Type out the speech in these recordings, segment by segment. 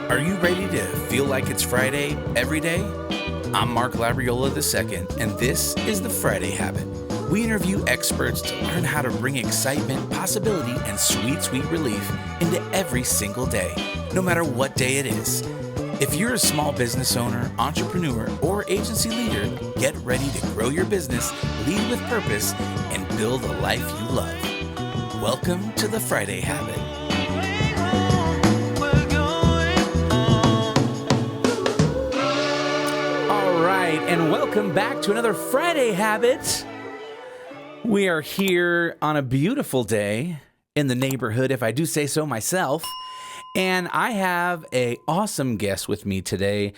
Are you ready to feel like it's Friday every day? I'm Mark Labriola II, and this is the Friday Habit. We interview experts to learn how to bring excitement, possibility, and sweet, sweet relief into every single day, no matter what day it is. If you're a small business owner, entrepreneur, or agency leader, get ready to grow your business, lead with purpose, and build a life you love. Welcome to the Friday Habit. All right, and welcome back to another Friday Habit. We are here on a beautiful day in the neighborhood, if I do say so myself. And I have an awesome guest with me today.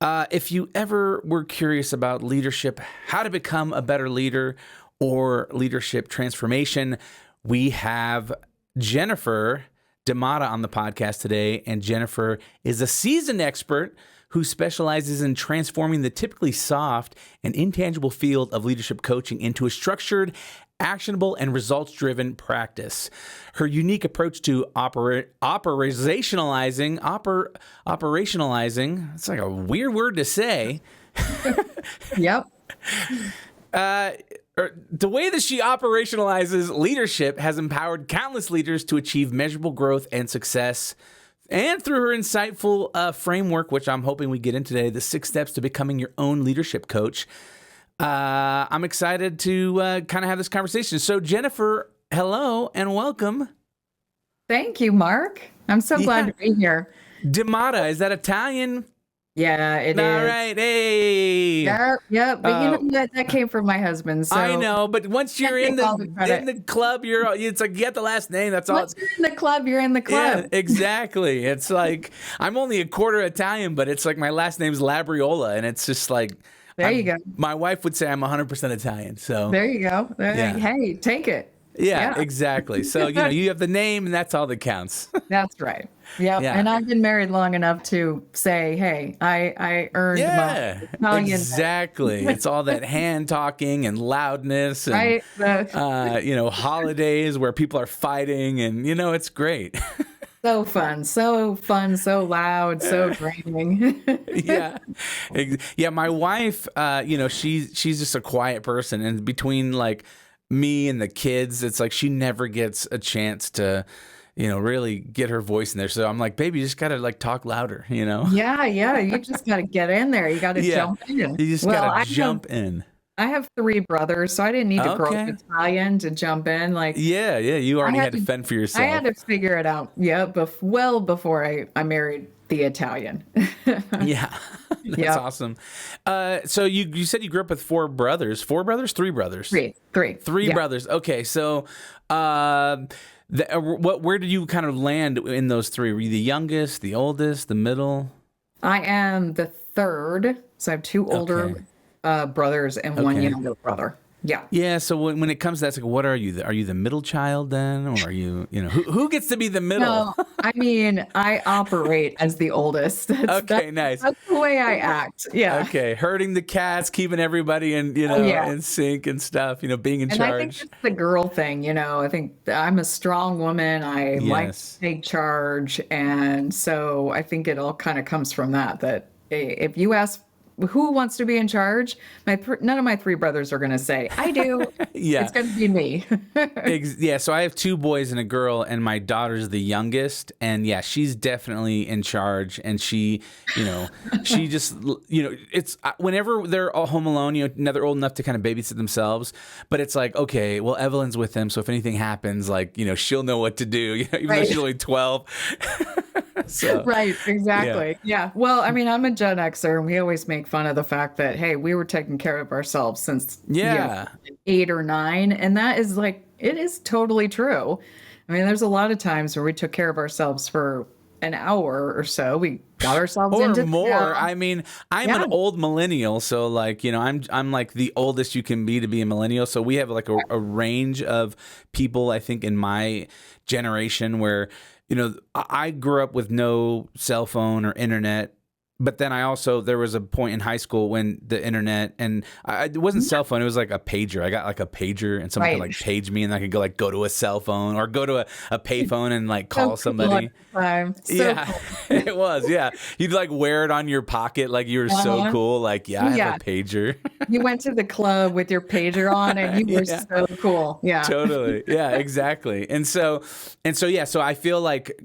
If you ever were curious about leadership, how to become a better leader, or leadership transformation, we have Jennifer DiMotta on the podcast today. And Jennifer is a seasoned expert who specializes in transforming the typically soft and intangible field of leadership coaching into a structured, actionable, and results-driven practice. Her unique approach to operationalizing, it's like a weird word to say. Yep. The way that she operationalizes leadership has empowered countless leaders to achieve measurable growth and success. And through her insightful framework, which I'm hoping we get into today, the 6 steps to becoming your own leadership coach, I'm excited to kind of have this conversation. So, Jennifer, hello and welcome. Thank you, Mark. I'm so glad to be here. DiMotta, is that Italian? Yeah, it is. All right, hey. Yeah, but you know that came from my husband. So I know, but once you're in the club, it's like you get the last name. That's all. Once you're in the club, you're in the club. Yeah, exactly. It's like I'm only a quarter Italian, but it's like my last name's Labriola, and it's just like. There you go. My wife would say I'm 100% Italian. So there you go. Hey, take it. Yeah, exactly. So, you have the name and that's all that counts. That's right. Yep. Yeah. And I've been married long enough to say, hey, I earned my Italian. Exactly. It's all that hand talking and loudness and, right. Holidays where people are fighting and, it's great. So fun, so loud, so draining. Yeah. My wife, she's just a quiet person, and between like me and the kids, it's like she never gets a chance to, really get her voice in there. So I'm like, baby, you just gotta like talk louder, Yeah. You just gotta get in there. You gotta jump in. You just gotta jump in. I have 3 brothers, so I didn't need to grow up Italian to jump in. Like, you already had to fend for yourself. I had to figure it out. Yeah, well before I married the Italian. Yeah, that's awesome. So you said you grew up with 4 brothers. 4 brothers, 3 brothers. 3. 3 brothers. Okay, so where did you kind of land in those 3? Were you the youngest, the oldest, the middle? I am the 3rd, so I have 2 older. Brothers and 1 younger brother. Yeah. So when it comes to that, it's like, what are you? Are you the middle child then, or are you? Who gets to be the middle? No, I mean, I operate as the oldest. Nice. That's the way I act. Yeah. Okay, herding the cats, keeping everybody in sync and stuff. Being in charge. And I think it's the girl thing. I think I'm a strong woman. I like to take charge, and so I think it all kind of comes from that. That if you ask, who wants to be in charge? None of my 3 brothers are going to say, I do. It's going to be me. So I have 2 boys and a girl, and my daughter's the youngest. And she's definitely in charge. And she, she just, it's whenever they're all home alone, now they're old enough to kind of babysit themselves. But it's like, okay, well, Evelyn's with them. So if anything happens, like, she'll know what to do, even though she's only 12. So, right, exactly. Yeah. Well, I mean, I'm a Gen Xer, and we always make fun of the fact that, hey, we were taking care of ourselves since 8 or 9. And that is like, it is totally true. I mean, there's a lot of times where we took care of ourselves for an hour or so. We got ourselves or into more. I mean, I'm an old millennial, so like, I'm like the oldest you can be to be a millennial. So we have like a range of people, I think, in my generation where, I grew up with no cell phone or internet but then there was a point in high school when the internet, and it wasn't cell phone, it was like a pager. I got like a pager, and someone could like page me, and I could go to a cell phone or go to a pay phone and like call somebody. It was. Yeah. You'd like wear it on your pocket. Like you were so cool. Like, I have a pager. You went to the club with your pager on and you were so cool. Yeah. Totally. Yeah, exactly. And so I feel like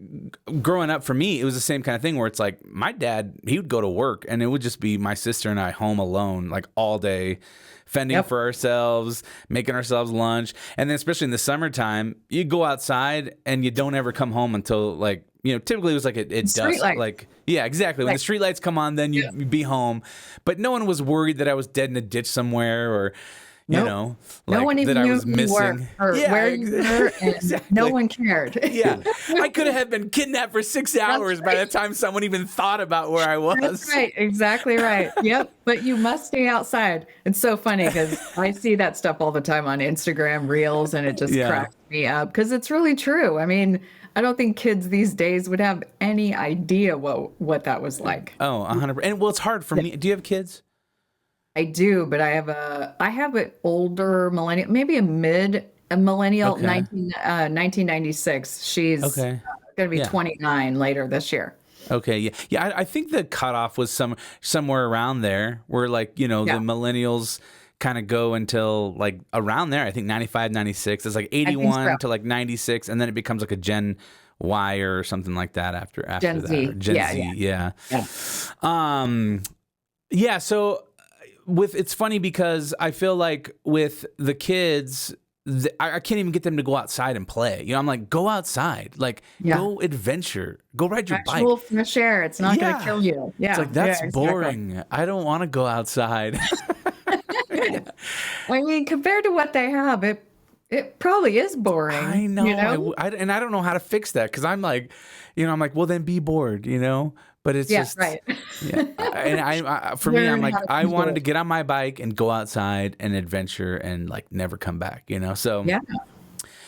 growing up for me, it was the same kind of thing where it's like my dad, he would go to work and it would just be my sister and I home alone, like all day, fending for ourselves, making ourselves lunch. And then especially in the summertime, you go outside and you don't ever come home until like, typically it was like it dusk. Like, yeah, exactly. When the street lights come on, then you'd be home. But no one was worried that I was dead in a ditch somewhere or, no one even knew who you were or where you were, and no one cared. I could have been kidnapped for 6 hours by the time someone even thought about where I was. That's right, exactly right. Yep, but you must stay outside. It's so funny because I see that stuff all the time on Instagram Reels, and it just cracks me up because it's really true. I mean, I don't think kids these days would have any idea what that was like. Oh, 100%. And well, it's hard for me. Do you have kids? I do, but I have an older millennial, maybe a millennial, 1996. She's going to be 29 later this year. Okay, yeah. I think the cutoff was somewhere around there, where like the millennials kind of go until like around there. I think 95, 96. It's like 81 to like 96, and then it becomes like a Gen Y or something like that after Gen that. Z. Or Gen Z. Yeah. So it's funny because I feel like with the kids, I can't even get them to go outside and play. I'm like, go outside, like go adventure, go ride your bike. Actual fresh air. It's not going to kill you. Yeah, it's like that's boring. I don't want to go outside. I mean, compared to what they have, it probably is boring. I know. And I don't know how to fix that because I'm like, I'm like, well, then be bored, But it's just right. And for me, I'm like, I wanted to get on my bike and go outside and adventure and like never come back, So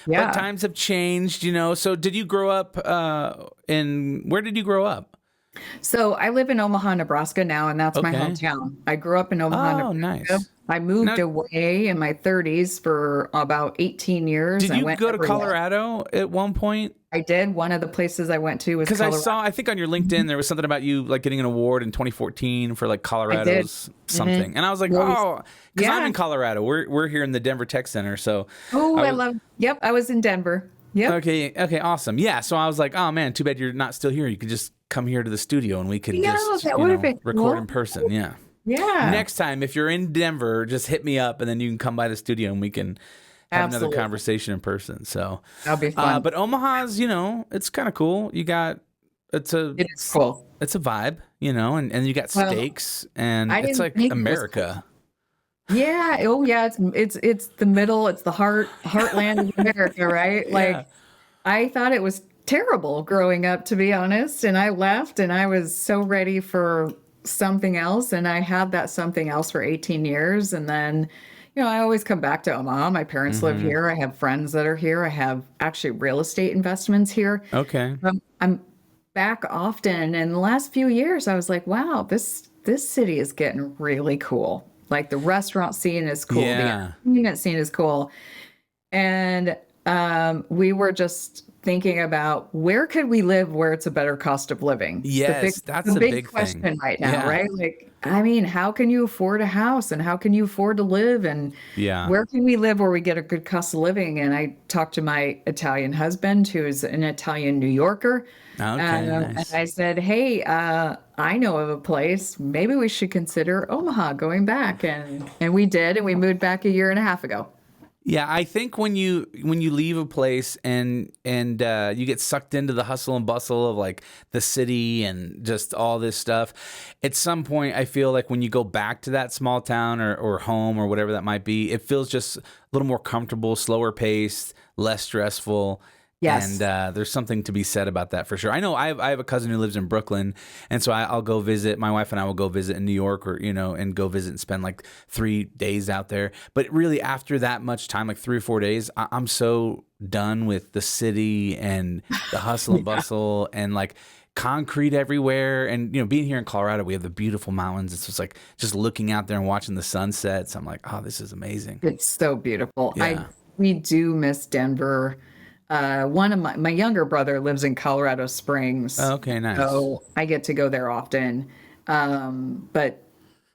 But times have changed, So did you grow up where did you grow up? So I live in Omaha, Nebraska now, and that's my hometown. I grew up in Omaha, Nebraska. Nice. I moved away in my 30s for about 18 years. Did you go to Colorado at one point? I did. One of the places I went to was Colorado. Because I think on your LinkedIn, there was something about you like getting an award in 2014 for like Colorado's something. And I was like, because I'm in Colorado. We're here in the Denver Tech Center. So I was in Denver. Yep. Okay, awesome. Yeah, so I was like, oh man, too bad you're not still here. You could just come here to the studio and we could record in person. Yeah. Yeah. Next time, if you're in Denver, just hit me up and then you can come by the studio and we can have another conversation in person. So that'll be fun. But Omaha's, it's kind of cool. It's cool. It's a vibe, and you got steaks and it's like America. Yeah. Oh yeah. It's the middle. It's the heartland of America, right? Like I thought it was terrible growing up, to be honest. And I left and I was so ready for something else. And I had that something else for 18 years. And then, I always come back to Omaha. My parents live here. I have friends that are here. I have actually real estate investments here. Okay. I'm back often. And the last few years, I was like, wow, this city is getting really cool. Like the restaurant scene is cool. Yeah. The entertainment scene is cool. And we were just thinking about where could we live where it's a better cost of living? Yes, that's the big question thing right now, right? Like, I mean, how can you afford a house and how can you afford to live? And where can we live where we get a good cost of living? And I talked to my Italian husband, who is an Italian New Yorker. Okay, nice. And I said, hey, I know of a place. Maybe we should consider Omaha going back. And we did. And we moved back a year and a half ago. Yeah, I think when you leave a place and you get sucked into the hustle and bustle of like the city and just all this stuff, at some point I feel like when you go back to that small town or home or whatever that might be, it feels just a little more comfortable, slower paced, less stressful. Yes. And there's something to be said about that for sure. I know I have a cousin who lives in Brooklyn, and so I'll go visit. My wife and I will go visit in New York, or and go visit and spend like 3 days out there. But really, after that much time, like 3 or 4 days, I'm so done with the city and the hustle and bustle and like concrete everywhere. And being here in Colorado, we have the beautiful mountains. It's just like just looking out there and watching the sunsets. I'm like, oh, this is amazing. It's so beautiful. Yeah. We do miss Denver. One of my younger brother lives in Colorado Springs. Oh, okay, nice. So I get to go there often. But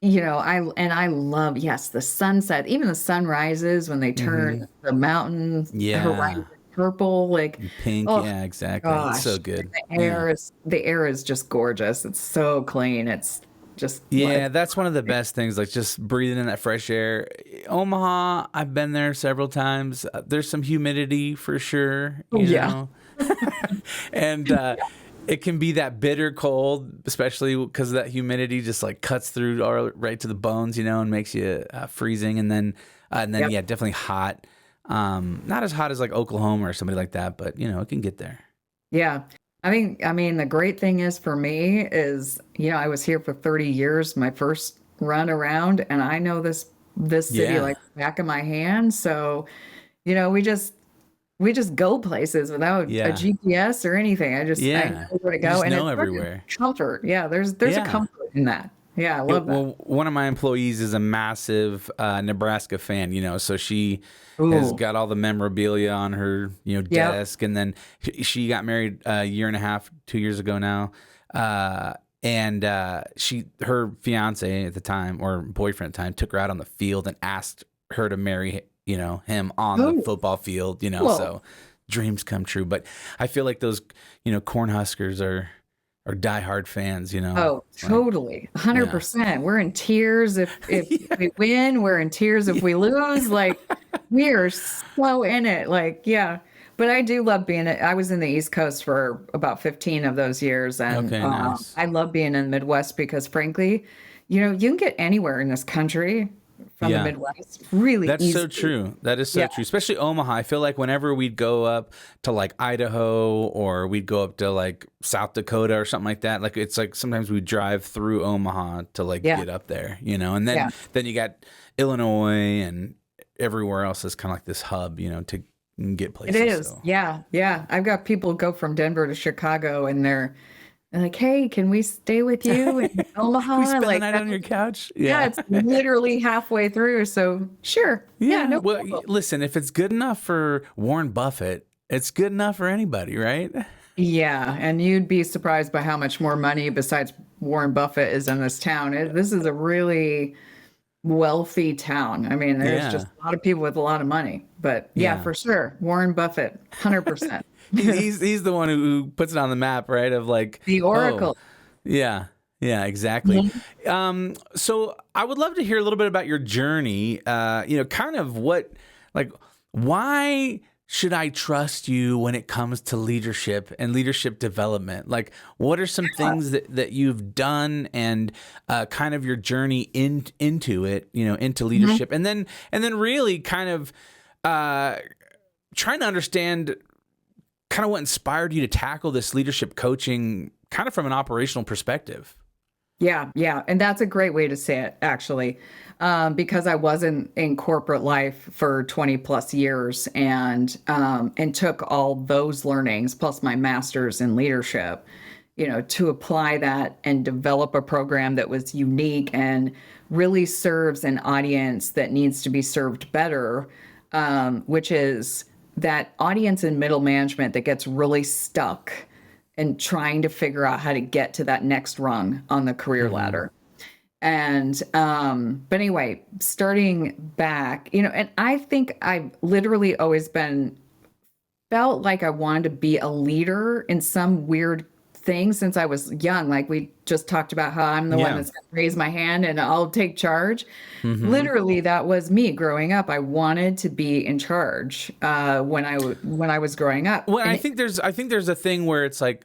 I love, yes, the sunset, even the sunrises when they turn the mountains, the horizon purple, like pink. oh, Yeah, exactly. gosh, It's so good. The air is just gorgeous. It's so clean. It's just that's one of the best things, like just breathing in that fresh air. Omaha, I've been there several times. There's some humidity for sure, you know. And it can be that bitter cold, especially because that humidity just like cuts through right to the bones, and makes you freezing. And then definitely hot. Not as hot as like Oklahoma or somebody like that, but it can get there. Yeah. I mean, the great thing is for me is, I was here for 30 years, my first run around, and I know this city like the back of my hand. So, we just go places without a GPS or anything. I know where to go. Just and know it's everywhere. Comfort. Yeah, there's a comfort in that. Yeah, I love that. Well, one of my employees is a massive Nebraska fan, so she has got all the memorabilia on her, desk. And then she got married a year and a half, 2 years ago now. And her fiance at the time, or boyfriend at the time, took her out on the field and asked her to marry, him on the football field, so dreams come true. But I feel like those, Cornhuskers are diehard fans, Oh, totally. 100%. We're in tears if we win. We're in tears if we lose. Like, we are so in it. Like, yeah. But I do love being I was in the East Coast for about 15 of those years. And nice. I love being in the Midwest because, frankly, you can get anywhere in this country from the Midwest really That's easy. so true. That is so true. Especially Omaha. I feel like whenever we'd go up to like Idaho, or we'd go up to like South Dakota or something like that, like it's like sometimes we drive through Omaha to like get up there, and then you got Illinois and everywhere else is kind of like this hub, to get places. It is. So. Yeah. I've got people go from Denver to Chicago, and they're like, hey, can we stay with you in Omaha? We spend the night on your couch? Yeah, it's literally halfway through. So sure. Yeah, no problem. Listen, if it's good enough for Warren Buffett, it's good enough for anybody, right? Yeah, and you'd be surprised by how much more money besides Warren Buffett is in this town. This is a really wealthy town. I mean, there's just a lot of people with a lot of money. But for sure, Warren Buffett, 100%. he's the one who puts it on the map, right? Of like the Oracle. Yeah, exactly. So I would love to hear a little bit about your journey. Kind of why should I trust you when it comes to leadership and leadership development? Like, what are some things that you've done, and kind of your journey into it, into leadership, and then really kind of trying to understand kind of what inspired you to tackle this leadership coaching kind of from an operational perspective. Yeah. And that's a great way to say it, actually, because I wasn't in corporate life for 20 plus years and took all those learnings plus my master's in leadership, to apply that and develop a program that was unique and really serves an audience that needs to be served better, which is that audience in middle management that gets really stuck and trying to figure out how to get to that next rung on the career ladder. And, but anyway, starting back, and I think I've literally always felt like I wanted to be a leader in some weird thing since I was young. Like we just talked about how I'm the one that's going to raise my hand and I'll take charge. Literally, that was me growing up. I wanted to be in charge when I was growing up. Well, I think there's a thing where it's like,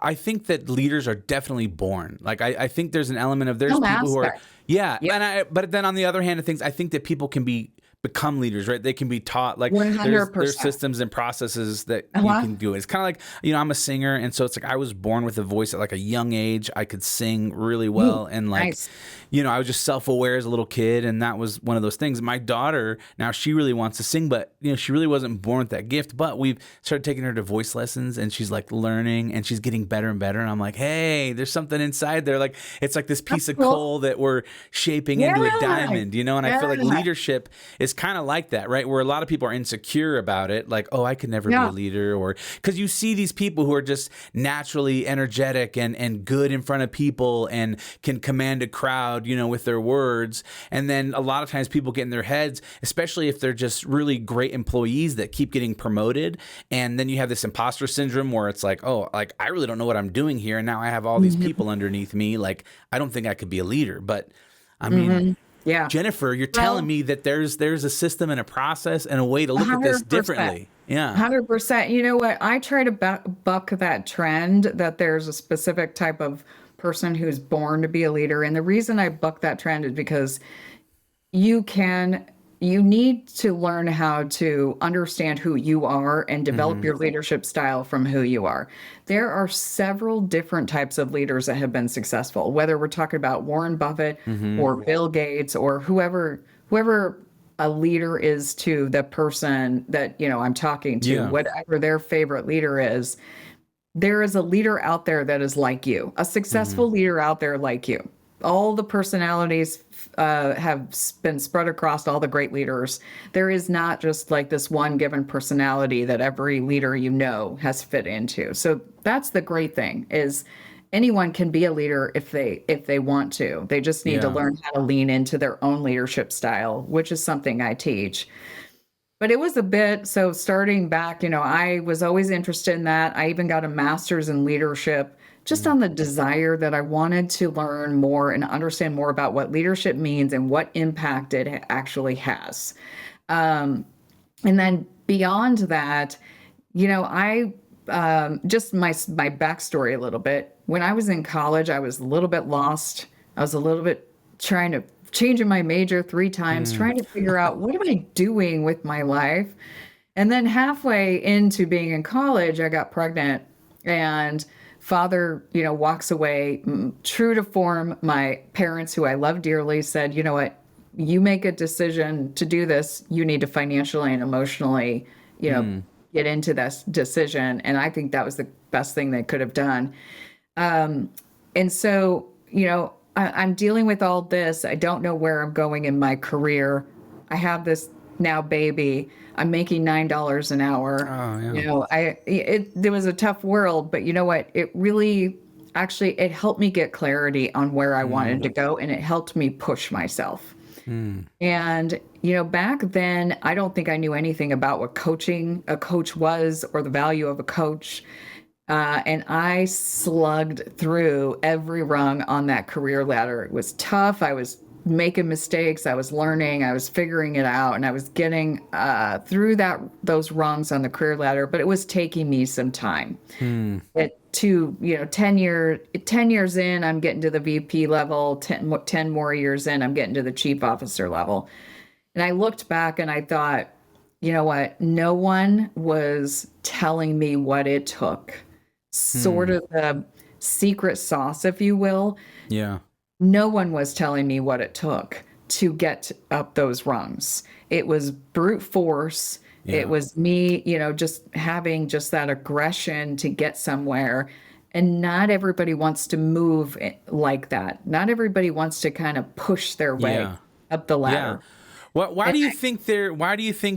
I think that leaders are definitely born. Like I think there's an element of there's people who are but then on the other hand of things, I think that people can be become leaders, right? They can be taught. Like there's 100%. systems and processes that you can do it. It's kind of like, I'm a singer, and so it's like I was born with a voice at like a young age. I could sing really well, and like Nice. I was just self-aware as a little kid, and that was one of those things. My daughter now, she really wants to sing, but she really wasn't born with that gift. But we've started taking her to voice lessons, and she's like learning, and she's getting better and better. And I'm like, hey, there's something inside there. Like it's like this piece of coal that we're shaping into a diamond, and I feel like leadership is kind of like that, right? Where a lot of people are insecure about it, like, oh, I could never be a leader, or because you see these people who are just naturally energetic and good in front of people and can command a crowd, with their words. And then a lot of times people get in their heads, especially if they're just really great employees that keep getting promoted. And then you have this imposter syndrome where it's like, oh, like I really don't know what I'm doing here. And now I have all these people underneath me. Like, I don't think I could be a leader, but I mean, yeah. Jennifer, you're telling me that there's a system and a process and a way to look at this differently. Yeah. 100%. You know what? I try to buck that trend that there's a specific type of person who's born to be a leader. And the reason I buck that trend is because you need to learn how to understand who you are and develop your leadership style from who you are. There are several different types of leaders that have been successful, whether we're talking about Warren Buffett or Bill Gates or whoever a leader is to the person that, I'm talking to, whatever their favorite leader is. There is a leader out there that is like you, a successful leader out there like you. All the personalities have been spread across all the great leaders. There is not just like this one given personality that every leader has fit into. So that's the great thing, is anyone can be a leader if they want to. They just need to learn how to lean into their own leadership style, which is something I teach. But it was so starting back, I was always interested in that. I even got a master's in leadership just on the desire that I wanted to learn more and understand more about what leadership means and what impact it actually has. And then beyond that, I just my backstory a little bit. When I was in college, I was a little bit lost. I was a little bit changing my major 3 times, trying to figure out what am I doing with my life. And then halfway into being in college, I got pregnant, and father, walks away. True to form, my parents, who I love dearly, said, you know what, you make a decision to do this, you need to financially and emotionally, get into this decision. And I think that was the best thing they could have done. And so, I'm dealing with all this. I don't know where I'm going in my career. I have this now baby. I'm making $9 an hour. Oh, yeah. It was a tough world, but you know what? It really, actually, it helped me get clarity on where I wanted to go, and it helped me push myself. And, back then, I don't think I knew anything about what a coach was, or the value of a coach. And I slugged through every rung on that career ladder. It was tough. I was making mistakes. I was learning. I was figuring it out, and I was getting through those rungs on the career ladder. But it was taking me some time. 10 years in, I'm getting to the VP level. 10 more years in, I'm getting to the chief officer level. And I looked back and I thought, you know what? No one was telling me what it took. Sort of the secret sauce, if you will. Yeah. No one was telling me what it took to get up those rungs. It was brute force. Yeah. It was me, just having just that aggression to get somewhere. And not everybody wants to move like that. Not everybody wants to kind of push their way up the ladder. Yeah. Why do you think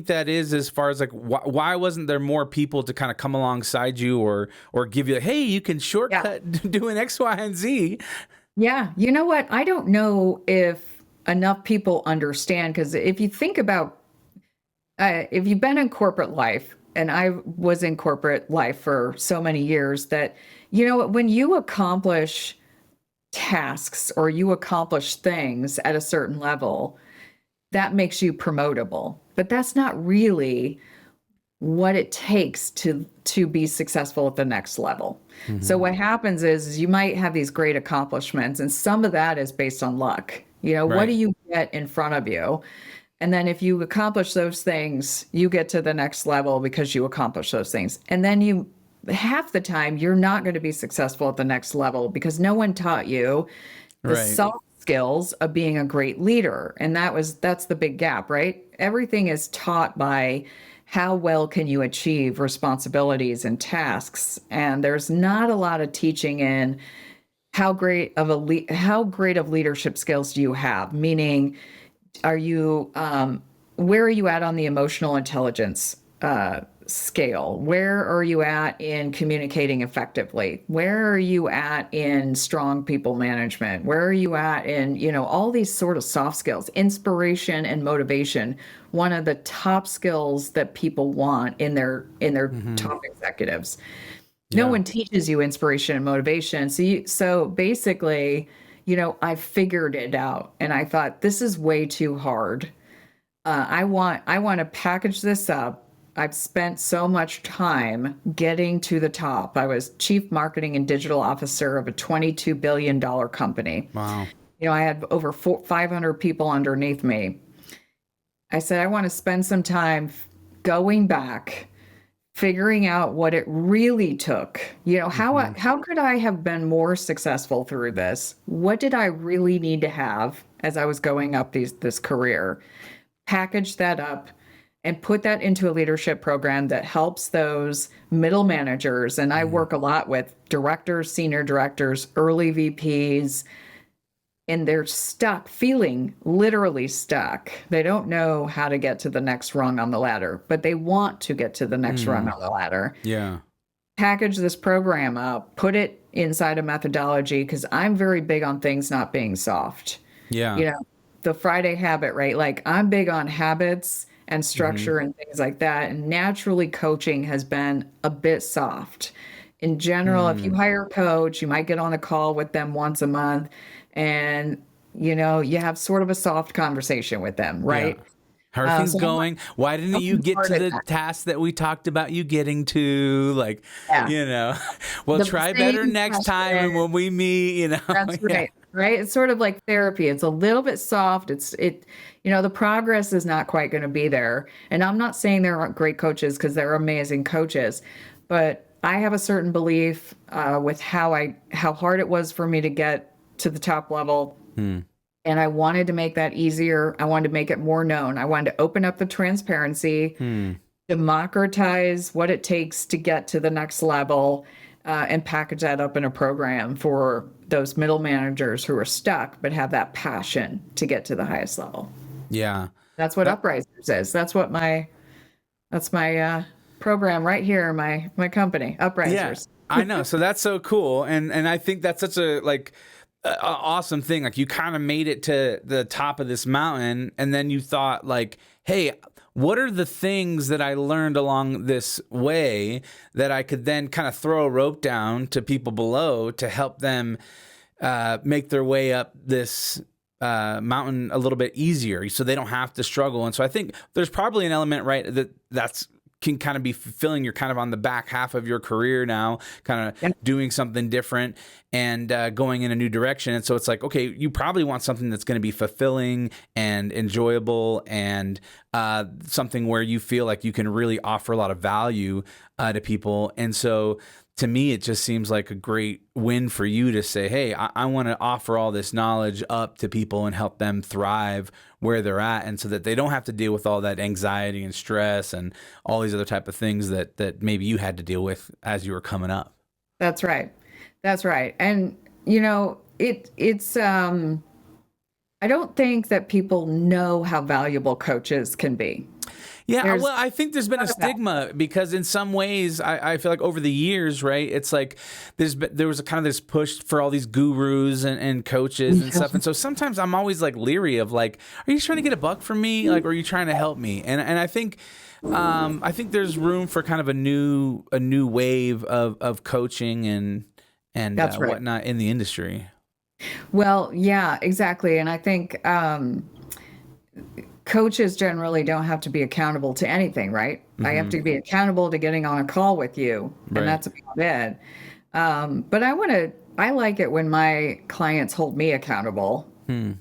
that is, as far as like, why wasn't there more people to kind of come alongside you or give you like, hey, you can shortcut doing X, Y, and Z? Yeah. You know what? I don't know if enough people understand, because if you think about, if you've been in corporate life, and I was in corporate life for so many years, that, when you accomplish tasks or you accomplish things at a certain level, that makes you promotable. But that's not really what it takes to be successful at the next level. So what happens is you might have these great accomplishments, and some of that is based on luck. What do you get in front of you? And then if you accomplish those things, you get to the next level because you accomplish those things. And then half the time, you're not going to be successful at the next level because no one taught you the soft skills of being a great leader. And that's the big gap, right? Everything is taught by how well can you achieve responsibilities and tasks. And there's not a lot of teaching in how great of leadership skills do you have? Meaning, where are you at on the emotional intelligence scale? Where are you at in communicating effectively? Where are you at in strong people management? Where are you at in, all these sort of soft skills, inspiration and motivation, one of the top skills that people want in their top executives. Yeah. No one teaches you inspiration and motivation. So basically, I figured it out and I thought, this is way too hard. I want to package this up. I've spent so much time getting to the top. I was chief marketing and digital officer of a $22 billion company. Wow. I had over 500 people underneath me. I said, I want to spend some time going back, figuring out what it really took. How could I have been more successful through this? What did I really need to have as I was going up this career? Package that up and put that into a leadership program that helps those middle managers. And I work a lot with directors, senior directors, early VPs, and they're stuck, feeling literally stuck. They don't know how to get to the next rung on the ladder, but they want to get to the next rung on the ladder. Yeah. Package this program up, put it inside a methodology, because I'm very big on things not being soft. Yeah. The Friday habit, right? Like, I'm big on habits and structure and things like that. And naturally, coaching has been a bit soft. In general, if you hire a coach, you might get on a call with them once a month and, you have sort of a soft conversation with them, right? Yeah. How are things going? Why didn't you get to the task that we talked about you getting to? Like, well, try better next time and when we meet, That's right. Right? It's sort of like therapy. It's a little bit soft. The progress is not quite going to be there. And I'm not saying there aren't great coaches, because they're amazing coaches, but I have a certain belief with how hard it was for me to get to the top level. And I wanted to make that easier. I wanted to make it more known. I wanted to open up the transparency, democratize what it takes to get to the next level, and package that up in a program for those middle managers who are stuck but have that passion to get to the highest level. Yeah. That's what Uprisers is. That's my program right here, my company, Uprisers. Yeah, I know. So that's so cool. And I think that's such a awesome thing. Like, you kind of made it to the top of this mountain, and then you thought, like, hey, what are the things that I learned along this way that I could then kind of throw a rope down to people below to help them make their way up this mountain a little bit easier, so they don't have to struggle. And so I think there's probably an element, right, that's can kind of be fulfilling. You're kind of on the back half of your career now, kind of doing something different and going in a new direction. And so it's like, okay, you probably want something that's going to be fulfilling and enjoyable and something where you feel like you can really offer a lot of value to people. And so to me, it just seems like a great win for you to say, hey, I want to offer all this knowledge up to people and help them thrive where they're at, and so that they don't have to deal with all that anxiety and stress and all these other type of things that maybe you had to deal with as you were coming up. That's right. That's right. And, it's I don't think that people know how valuable coaches can be. Yeah, well, I think there's been a stigma because in some ways, I feel like over the years, right, it's like there was a kind of this push for all these gurus and coaches and stuff. And so sometimes I'm always like leery of like, are you trying to get a buck from me? Like, or are you trying to help me? And I think there's room for kind of a new wave of coaching and That's right. whatnot in the industry. Well, yeah, exactly. And I think coaches generally don't have to be accountable to anything, right? I have to be accountable to getting on a call with you, and that's about it. But I like it when my clients hold me accountable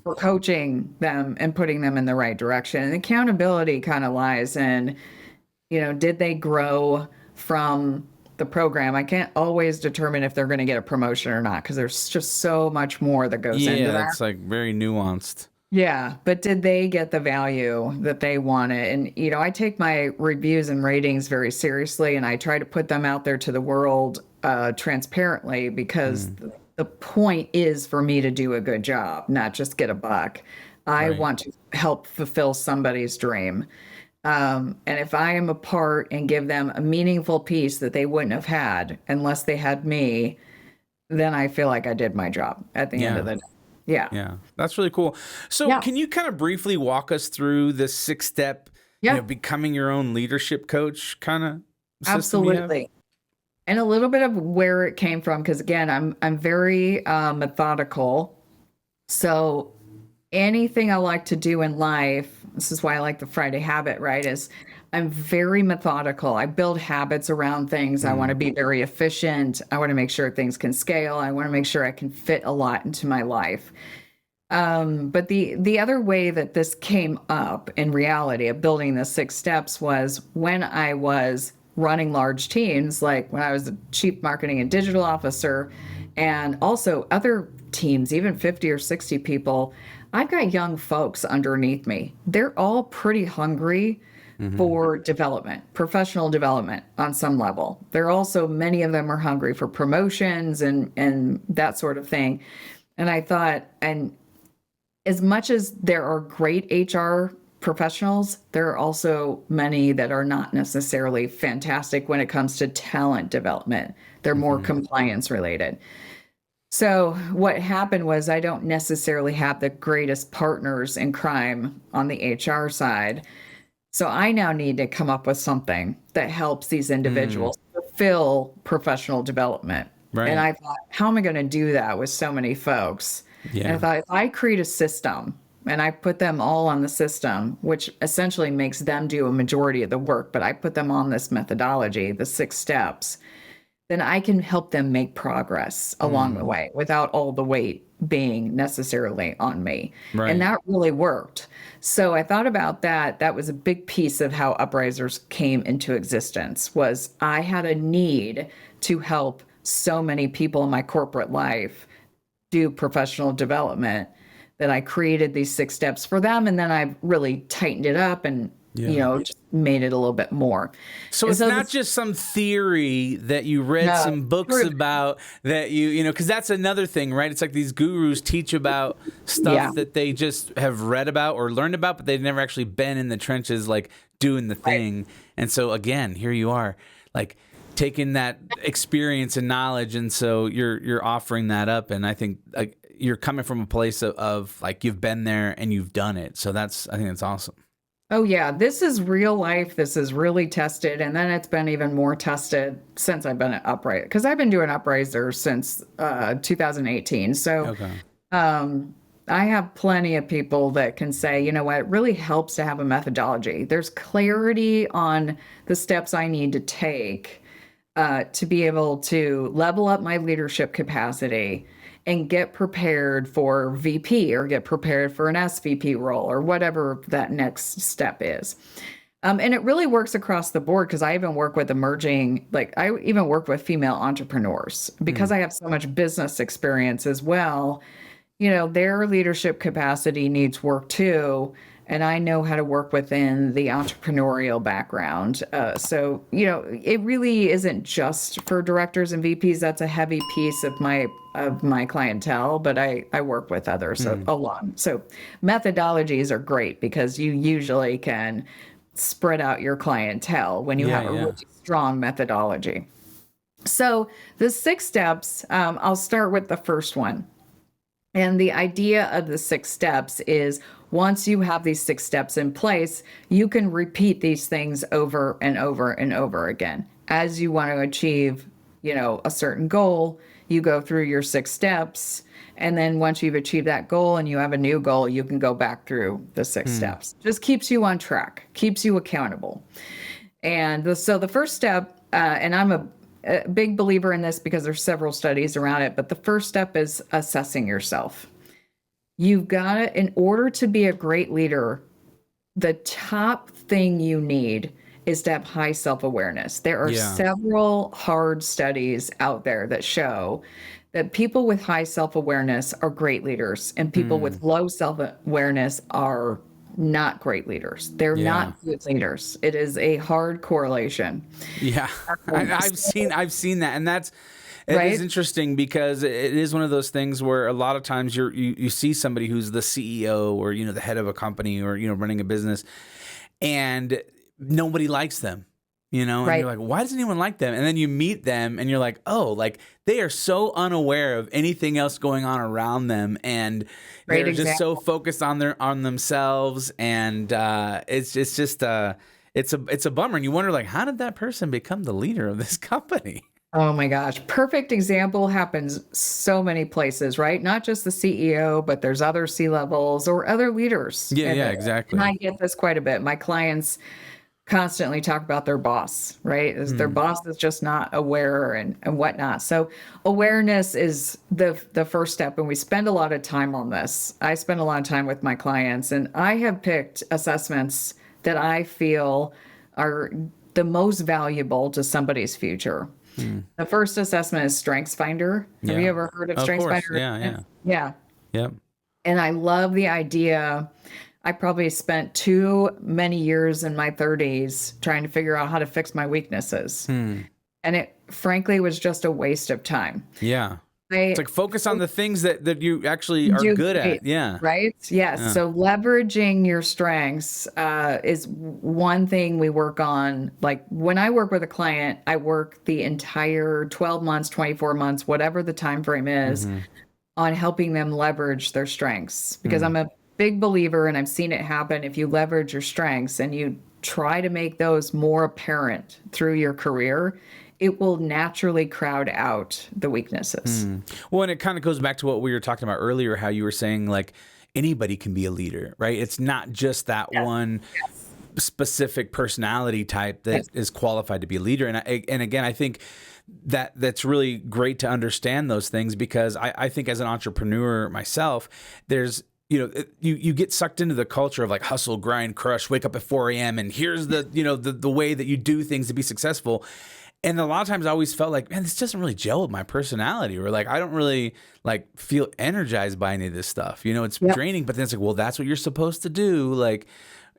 for coaching them and putting them in the right direction. And accountability kind of lies in, did they grow from the program? I can't always determine if they're going to get a promotion or not, because there's just so much more that goes into that. Yeah, it's like very nuanced. Yeah, but did they get the value that they wanted? And, I take my reviews and ratings very seriously, and I try to put them out there to the world transparently, because the point is for me to do a good job, not just get a buck. I want to help fulfill somebody's dream. And if I am a part and give them a meaningful piece that they wouldn't have had unless they had me, then I feel like I did my job at the end of the day. Yeah. Yeah. That's really cool. So can you kind of briefly walk us through the 6-step, becoming your own leadership coach kind of system? Absolutely. And a little bit of where it came from, because again, I'm very methodical. So anything I like to do in life, this is why I like the Friday habit, right? Is I'm very methodical. I build habits around things. I want to be very efficient. I want to make sure things can scale. I want to make sure I can fit a lot into my life. But the other way that this came up in reality of building the 6 steps was when I was running large teams, like when I was the chief marketing and digital officer, and also other teams, even 50 or 60 people. I've got young folks underneath me. They're all pretty hungry for development, professional development on some level. They're also, many of them are hungry for promotions and that sort of thing. And I thought, and as much as there are great HR professionals, there are also many that are not necessarily fantastic when it comes to talent development. They're more compliance related. So what happened was I don't necessarily have the greatest partners in crime on the HR side. So I now need to come up with something that helps these individuals fulfill professional development. Right. And I thought, how am I going to do that with so many folks? And I thought, if I create a system and I put them all on the system, which essentially makes them do a majority of the work, but I put them on this methodology, the 6 steps, then I can help them make progress along the way without all the weight being necessarily on me. Right. And that really worked. So I thought about that. That was a big piece of how Uprisers came into existence, was I had a need to help so many people in my corporate life do professional development that I created these 6 steps for them. And then I really tightened it up and just made it a little bit more. So it's not just some theory that you read some books about that because that's another thing, right? It's like these gurus teach about stuff that they just have read about or learned about, but they've never actually been in the trenches, like doing the thing. Right. And so again, here you are, like taking that experience and knowledge, and so you're offering that up. And I think you're coming from a place of like you've been there and you've done it. So I think that's awesome. Oh, yeah. This is real life. This is really tested. And then it's been even more tested since I've been at Uprisers, because I've been doing Uprisers since 2018. So I have plenty of people that can say, you know what, it really helps to have a methodology. There's clarity on the steps I need to take to be able to level up my leadership capacity and get prepared for VP or get prepared for an SVP role or whatever that next step is. And it really works across the board, because I even work with I even work with female entrepreneurs, because I have so much business experience as well. Their leadership capacity needs work too. And I know how to work within the entrepreneurial background. So it really isn't just for directors and VPs. That's a heavy piece of my clientele, but I work with others along. So methodologies are great, because you usually can spread out your clientele when you have a really strong methodology. So the 6 steps, I'll start with the first one. And the idea of the 6 steps is, once you have these 6 steps in place, you can repeat these things over and over and over again. As you want to achieve, a certain goal, you go through your 6 steps. And then once you've achieved that goal and you have a new goal, you can go back through the 6 steps. Just keeps you on track, keeps you accountable. And so the first step, and I'm a big believer in this because there's several studies around it, but the first step is assessing yourself. You've got to, in order to be a great leader, the top thing you need is to have high self-awareness. There are Yeah. several hard studies out there that show that people with high self-awareness are great leaders and people with low self-awareness are not great leaders. They're Yeah. not good leaders. It is a hard correlation. Yeah. I've seen that. And it is Right? interesting because it is one of those things where a lot of times you see somebody who's the CEO or, the head of a company or, running a business, and nobody likes them, and Right. you're like, why doesn't anyone like them? And then you meet them and you're like, oh, like they are so unaware of anything else going on around them. And Great they're just so example. focused on themselves. And it's just it's a bummer. And you wonder, like, how did that person become the leader of this company? Oh my gosh. Perfect example happens so many places, right? Not just the CEO, but there's other C-levels or other leaders. Yeah, And, yeah, and I exactly. get this quite a bit. My clients constantly talk about their boss, right? Is their boss is just not aware and whatnot. So awareness is the first step. And we spend a lot of time on this. I spend a lot of time with my clients, and I have picked assessments that I feel are the most valuable to somebody's future. The first assessment is StrengthsFinder. Have you Yeah. ever heard of Of course. StrengthsFinder? Yeah, yeah. Yeah. Yep. And I love the idea. I probably spent too many years in my 30s trying to figure out how to fix my weaknesses. And it frankly was just a waste of time. Yeah. It's I like focus on the things that you actually are do good great, at. Yeah. right? Yes. Yeah. So leveraging your strengths is one thing we work on. Like when I work with a client, I work the entire 12 months, 24 months, whatever the time frame is, on helping them leverage their strengths, because I'm a big believer and I've seen it happen. If you leverage your strengths and you try to make those more apparent through your career, it will naturally crowd out the weaknesses. Well, and it kind of goes back to what we were talking about earlier, how you were saying like anybody can be a leader, right? It's not just that Yes. one specific personality type that Yes. is qualified to be a leader. And again, I think that's really great to understand those things, because I think as an entrepreneur myself, there's you get sucked into the culture of like hustle, grind, crush, wake up at 4 a.m. and here's the way that you do things to be successful. And a lot of times I always felt like, man, this doesn't really gel with my personality, or like I don't really like feel energized by any of this stuff. It's Yep. draining, but then it's like, well, that's what you're supposed to do. Like,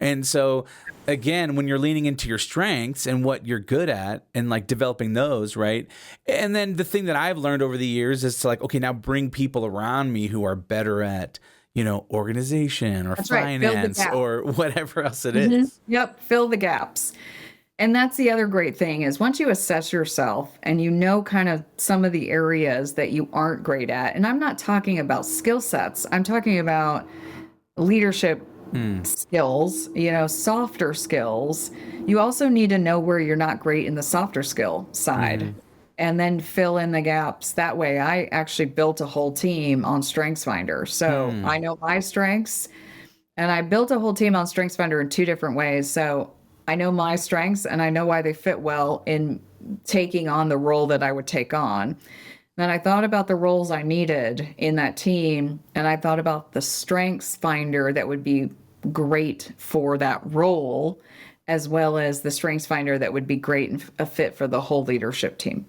and so again, when you're leaning into your strengths and what you're good at and like developing those, right? And then the thing that I've learned over the years is to like, okay, now bring people around me who are better at, organization or That's right. Fill the finance gap. or whatever else it is. Yep. Fill the gaps. And that's the other great thing is once you assess yourself and you know kind of some of the areas that you aren't great at, and I'm not talking about skill sets, I'm talking about leadership skills, softer skills. You also need to know where you're not great in the softer skill side and then fill in the gaps. That way, I actually built a whole team on StrengthsFinder. So I know my strengths, and I built a whole team on StrengthsFinder in two different ways. So I know my strengths and I know why they fit well in taking on the role that I would take on. Then I thought about the roles I needed in that team, and I thought about the strengths finder that would be great for that role, as well as the strengths finder that would be great and a fit for the whole leadership team.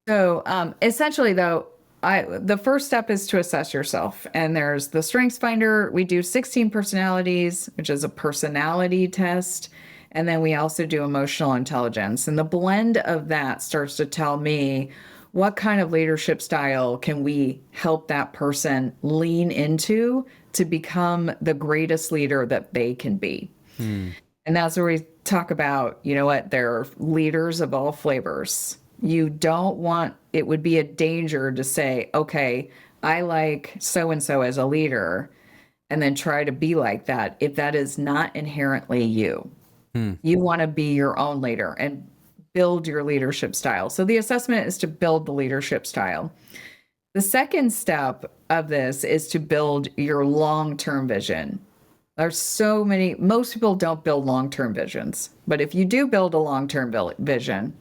So essentially, though, the first step is to assess yourself. And there's the strengths finder. We do 16 personalities, which is a personality test. And then we also do emotional intelligence. And the blend of that starts to tell me what kind of leadership style can we help that person lean into to become the greatest leader that they can be. And that's where we talk about, there are leaders of all flavors. You don't want, it would be a danger to say, okay, I like so-and-so as a leader, and then try to be like that if that is not inherently you. You want to be your own leader and build your leadership style. So the assessment is to build the leadership style. The second step of this is to build your long-term vision. There's most people don't build long-term visions, but if you do build a long-term vision,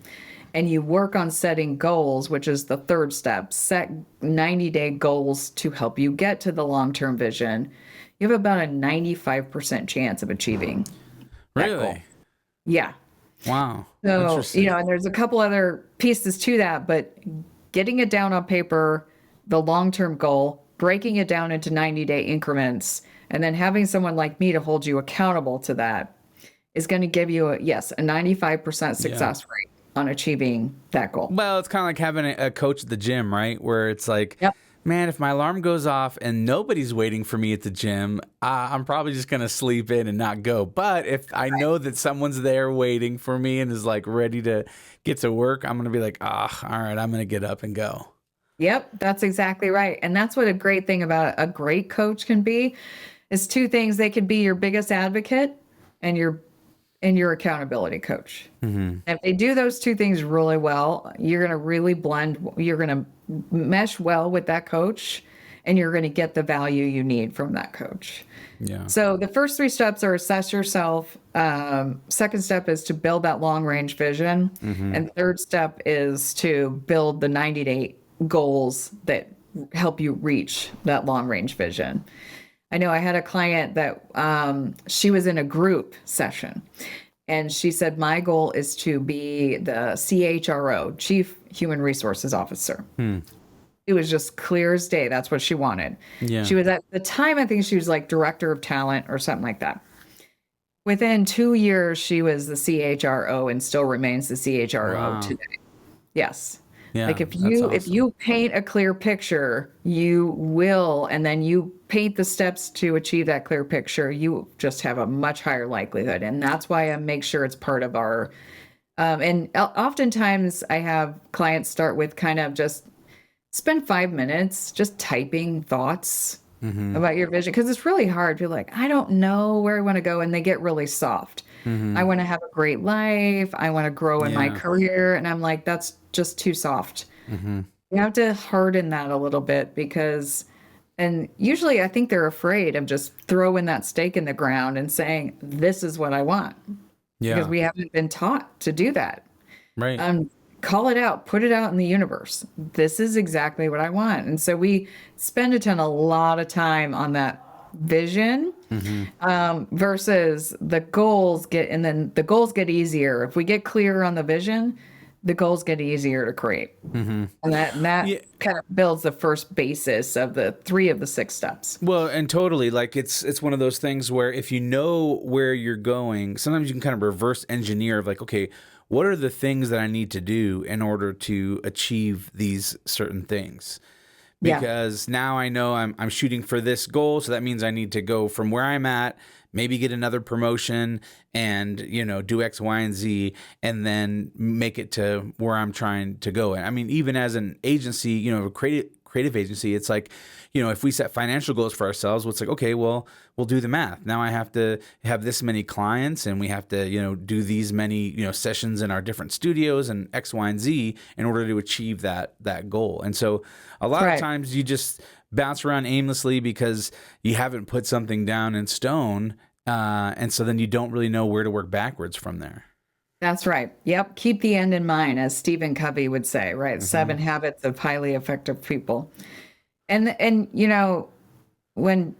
and you work on setting goals, which is the third step, set 90-day goals to help you get to the long-term vision, you have about a 95% chance of achieving that goal. Really? Yeah. Wow. So, Interesting. and there's a couple other pieces to that, but getting it down on paper, the long-term goal, breaking it down into 90-day increments, and then having someone like me to hold you accountable to that is going to give you a 95% success rate on achieving that goal. Well, it's kind of like having a coach at the gym, right? Where it's like, Yep. man, if my alarm goes off and nobody's waiting for me at the gym, I'm probably just going to sleep in and not go. But if I know that someone's there waiting for me and is like ready to get to work, I'm going to be like, all right, I'm going to get up and go. Yep, that's exactly right. And that's what a great thing about a great coach can be is two things. They can be your biggest advocate and your accountability coach. Mm-hmm. If they do those two things really well, you're going to really you're going to mesh well with that coach, and you're going to get the value you need from that coach. Yeah. So the first three steps are assess yourself. Second step is to build that long range vision. Mm-hmm. And the third step is to build the 90-day goals that help you reach that long range vision. I know I had a client that she was in a group session, and she said, my goal is to be the CHRO, Chief Human Resources Officer. It was just clear as day. That's what she wanted. Yeah. She was at the time, I think she was like director of talent or something like that. Within 2 years, she was the CHRO and still remains the CHRO today. Yes. Yeah, like if you paint a clear picture, you will, and then you paint the steps to achieve that clear picture, you just have a much higher likelihood. And that's why I make sure it's part of our, and oftentimes I have clients start with kind of just spend 5 minutes just typing thoughts about your vision. Cause it's really hard. You're like, I don't know where I want to go. And they get really soft. I want to have a great life. I want to grow in my career. And I'm like, that's just too soft. You have to harden that a little bit and usually I think they're afraid of just throwing that stake in the ground and saying, this is what I want. Yeah. Because we haven't been taught to do that. Right. Call it out, put it out in the universe. This is exactly what I want. And so we spend a lot of time on that vision versus the goals get easier. If we get clear on the vision, the goals get easier to create. And that kind of builds the first basis of the 3 of the 6 steps. Well, and totally, like it's one of those things where if you know where you're going, sometimes you can kind of reverse engineer of like, okay, what are the things that I need to do in order to achieve these certain things? Because now I know I'm shooting for this goal. So that means I need to go from where I'm at, maybe get another promotion and, do X, Y, and Z, and then make it to where I'm trying to go. And I mean, even as an agency, a creative agency, it's like, if we set financial goals for ourselves, it's like, okay, well, we'll do the math. Now I have to have this many clients and we have to, do these many, sessions in our different studios and X, Y, and Z in order to achieve that goal. And so a lot of times you just bounce around aimlessly because you haven't put something down in stone. And so then you don't really know where to work backwards from there. That's right. Yep. Keep the end in mind, as Stephen Covey would say, right? 7 habits of highly effective people. And when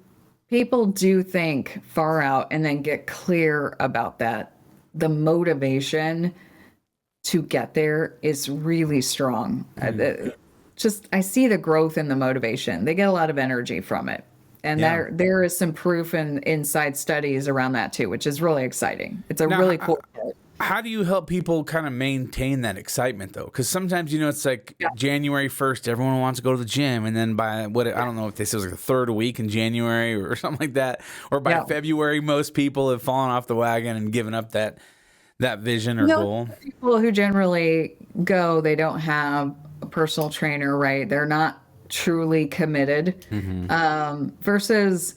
people do think far out and then get clear about that, the motivation to get there is really strong. I see the growth in the motivation. They get a lot of energy from it. And there is some proof inside studies around that too, which is really exciting. It's really cool. How do you help people kind of maintain that excitement though? Because sometimes, it's like January 1st, everyone wants to go to the gym. And then by I don't know if they say it was like the 3rd week in January or something like that. Or by February, most people have fallen off the wagon and given up that vision or goal. People who generally go, they don't have a personal trainer, right? They're not truly committed versus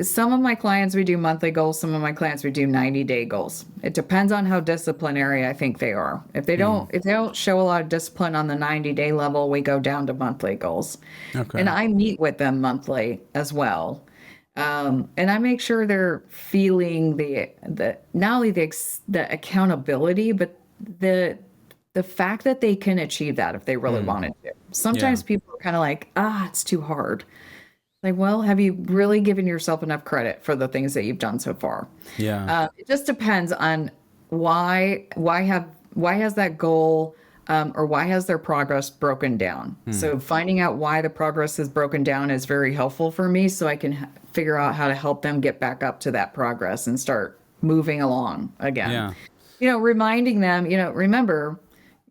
some of my clients, we do monthly goals. Some of my clients, we do 90-day goals. It depends on how disciplinary I think they are. If they don't show a lot of discipline on the 90-day level, we go down to monthly goals. Okay. And I meet with them monthly as well. And I make sure they're feeling the not only the accountability, but the the fact that they can achieve that if they really wanted to. Sometimes people are kind of like, it's too hard. Like, well, have you really given yourself enough credit for the things that you've done so far? Yeah. It just depends on why has that goal or why has their progress broken down? So finding out why the progress is broken down is very helpful for me, so I can figure out how to help them get back up to that progress and start moving along again. Yeah. Reminding them, remember,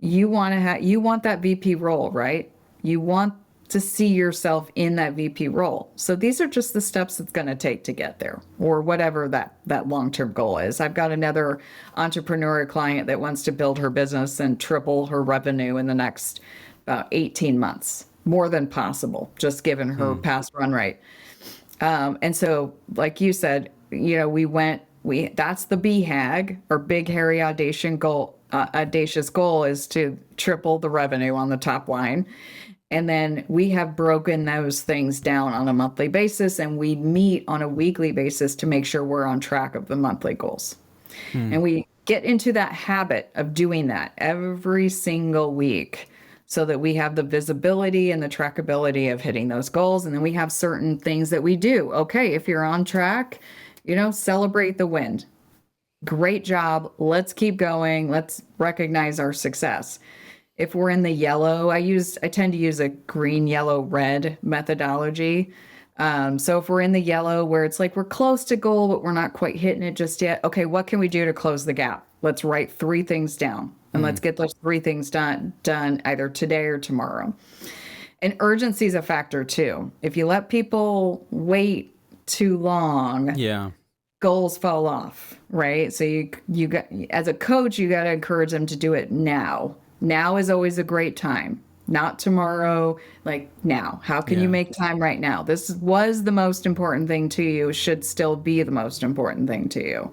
you want that VP role, right? You want to see yourself in that VP role. So these are just the steps it's going to take to get there, or whatever that long-term goal is. I've got another entrepreneurial client that wants to build her business and triple her revenue in the next 18 months, more than possible, just given her past run rate. And so, like you said, that's the BHAG, or big, hairy, audacious goal is to triple the revenue on the top line. And then we have broken those things down on a monthly basis, and we meet on a weekly basis to make sure we're on track of the monthly goals. And we get into that habit of doing that every single week so that we have the visibility and the trackability of hitting those goals. And then we have certain things that we do. Okay, if you're on track, celebrate the win. Great job. Let's keep going. Let's recognize our success. If we're in the yellow, I tend to use a green, yellow, red methodology. So if we're in the yellow, where it's like we're close to goal, but we're not quite hitting it just yet. Okay, what can we do to close the gap? Let's write 3 things down, and let's get those 3 things done either today or tomorrow. And urgency is a factor too. If you let people wait too long, goals fall off, right? So you got, as a coach, you got to encourage them to do it now. Now is always a great time, not tomorrow, like now. How can you make time right now? This was the most important thing to you, should still be the most important thing to you.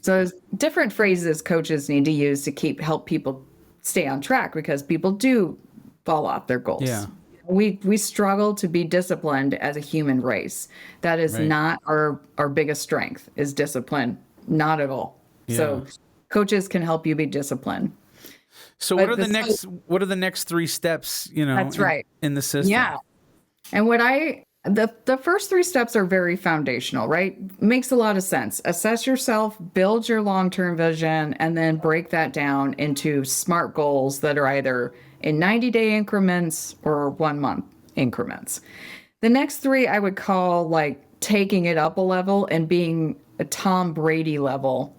So there's different phrases coaches need to use to help people stay on track, because people do fall off their goals. Yeah. We struggle to be disciplined as a human race. That is not our biggest strength, is discipline. Not at all. So coaches can help you be disciplined. So what are the next 3 steps, That's right. in the system? Yeah. And the first 3 steps are very foundational, right? Makes a lot of sense. Assess yourself, build your long-term vision, and then break that down into SMART goals that are either in 90-day increments or 1-month increments. The next 3 I would call like taking it up a level and being a Tom Brady level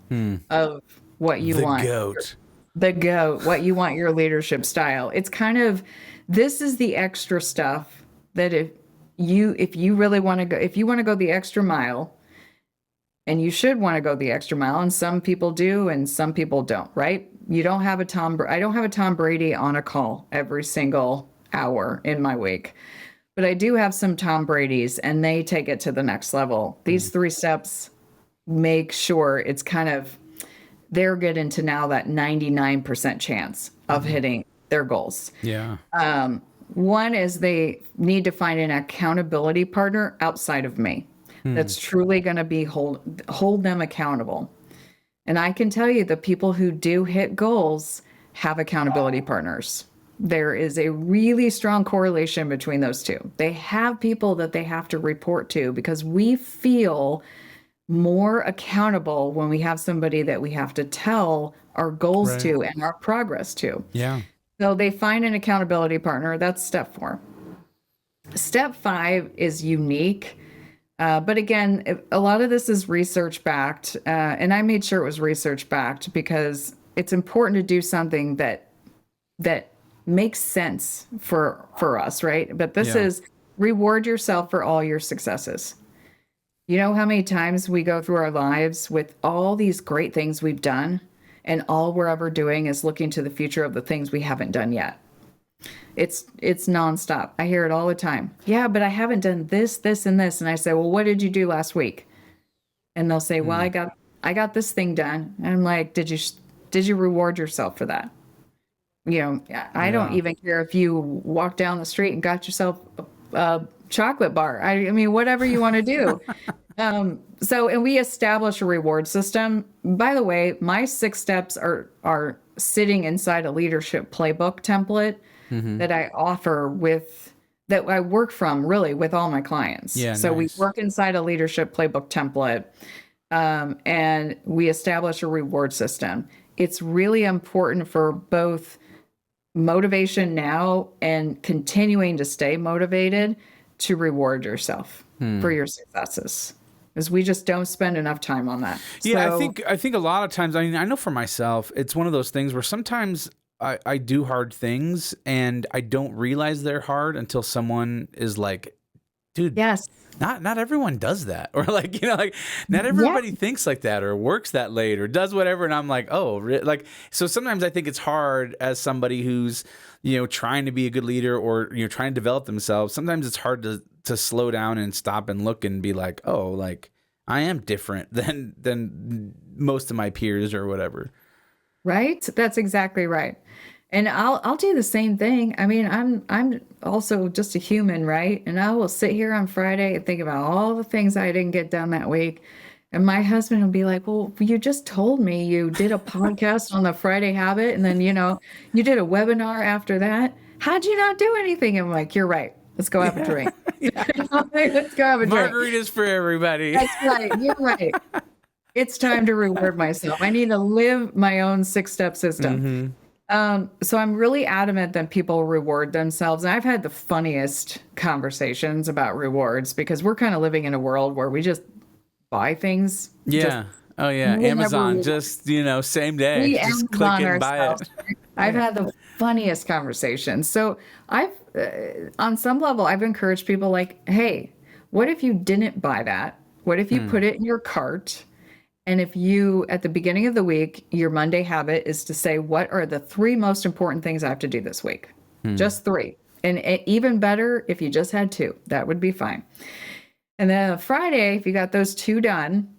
of what you want. The GOAT, what you want your leadership style. It's kind of, this is the extra stuff that if you really want to go, if you want to go the extra mile, and you should want to go the extra mile, and some people do and some people don't, right? I don't have a Tom Brady on a call every single hour in my week, but I do have some Tom Bradys, and they take it to the next level. These 3 steps make sure it's kind of, they're getting to now that 99% chance of hitting their goals. Yeah. One is they need to find an accountability partner outside of me that's truly going to be hold them accountable. And I can tell you, the people who do hit goals have accountability partners. There is a really strong correlation between those two. They have people that they have to report to, because we feel more accountable when we have somebody that we have to tell our goals to and our progress to. Yeah. So they find an accountability partner. That's step 4. Step 5 is unique. But again, a lot of this is research backed. And I made sure it was research backed because it's important to do something that makes sense for us, right? But this is reward yourself for all your successes. You know how many times we go through our lives with all these great things we've done, and all we're ever doing is looking to the future of the things we haven't done yet. It's nonstop. I hear it all the time. Yeah, but I haven't done this, this, and this. And I say, well, what did you do last week? And they'll say, well, I got this thing done. And I'm like, did you reward yourself for that? I don't even care if you walk down the street and got yourself a chocolate bar. I mean, whatever you want to do. And we establish a reward system. By the way, my 6 steps are sitting inside a leadership playbook template that I offer that I work from really with all my clients. Yeah, so nice. we work inside a leadership playbook template, and we establish a reward system. It's really important for both motivation now and continuing to stay motivated to reward yourself for your successes, because we just don't spend enough time on that. Yeah, So, I think a lot of times, I mean, I know for myself, it's one of those things where sometimes I do hard things and I don't realize they're hard until someone is like, dude, yes, not everyone does that. Or like, like not everybody thinks like that or works that late or does whatever. And I'm like, oh, like, so sometimes I think it's hard as somebody who's, trying to be a good leader or, trying to develop themselves. Sometimes it's hard to slow down and stop and look and be like, oh, like I am different than most of my peers or whatever. right? That's exactly right. And I'll do the same thing. I mean, I'm also just a human, right? And I will sit here on Friday and think about all the things I didn't get done that week. And my husband will be like, "Well, you just told me you did a podcast on the Friday Habit, and then you did a webinar after that. How'd you not do anything?" I'm like, "You're right. Let's go have a drink. Let's go have a drink. Margaritas for everybody." That's right. You're right. It's time to reward myself. I need to live my own 6-step system." So I'm really adamant that people reward themselves. And I've had the funniest conversations about rewards because we're kind of living in a world where we just buy things. Yeah. Oh yeah. Amazon, just, same day. We Just click it and buy it. I've had the funniest conversations. So I've, on some level, I've encouraged people like, hey, what if you didn't buy that? What if you put it in your cart? And if you, at the beginning of the week, your Monday habit is to say, what are the 3 most important things I have to do this week? Just 3. And even better, if you just had 2, that would be fine. And then on Friday, if you got those 2 done,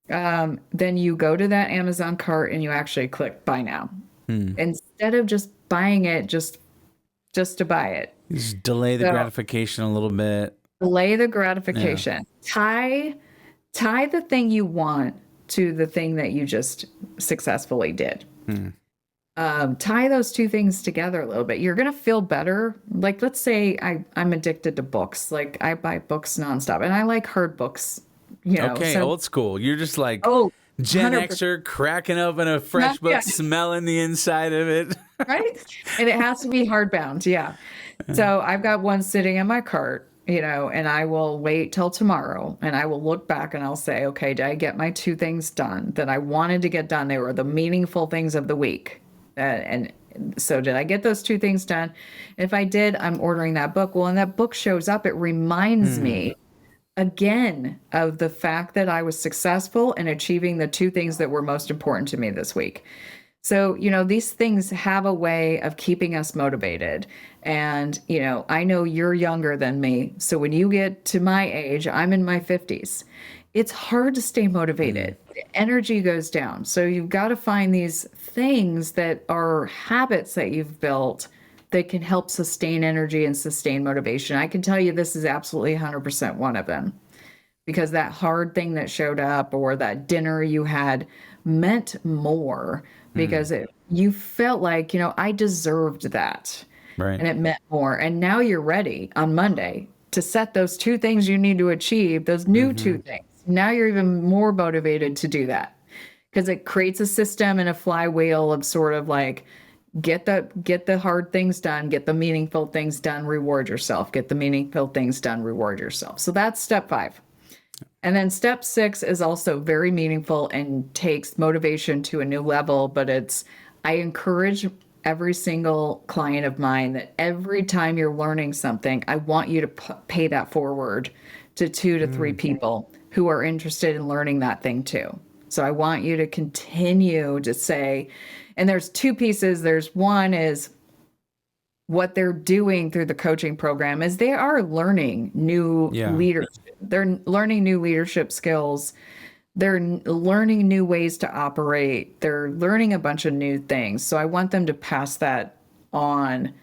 then you go to that Amazon cart and you actually click buy now. Instead of just buying it just to buy it. Just delay the gratification a little bit. Delay the gratification. Yeah. Tie the thing you want to the thing that you just successfully did. Tie those 2 things together a little bit. You're going to feel better. Like, let's say I'm addicted to books. Like, I buy books nonstop and I like hard books, Okay, so, old school. You're just like Gen 100%. Xer cracking open a fresh book, smelling the inside of it. Right? And it has to be hardbound. Yeah. So I've got one sitting in my cart. And I will wait till tomorrow and I will look back and I'll say, okay, did I get my 2 things done that I wanted to get done? They were the meaningful things of the week. And so did I get those 2 things done? If I did, I'm ordering that book. Well, when that book shows up, it reminds me again of the fact that I was successful in achieving the 2 things that were most important to me this week. So, these things have a way of keeping us motivated. And, I know you're younger than me. So when you get to my age, I'm in my 50s. It's hard to stay motivated. Energy goes down. So you've got to find these things that are habits that you've built that can help sustain energy and sustain motivation. I can tell you this is absolutely 100% one of them. Because that hard thing that showed up or that dinner you had meant more because you felt like, I deserved that. Right. And it meant more. And now you're ready on Monday to set those 2 things you need to achieve, those new 2 things. Now you're even more motivated to do that because it creates a system and a flywheel of sort of like, get the hard things done, get the meaningful things done, reward yourself, get the meaningful things done, reward yourself. So that's step 5. And then step 6 is also very meaningful and takes motivation to a new level, but I encourage every single client of mine that every time you're learning something, I want you to pay that forward to 2 to 3 people who are interested in learning that thing too. So I want you to continue to say, and there's 2 pieces. There's one is what they're doing through the coaching program is they are learning new leadership. They're learning new leadership skills. They're learning new ways to operate. They're learning a bunch of new things. So I want them to pass that on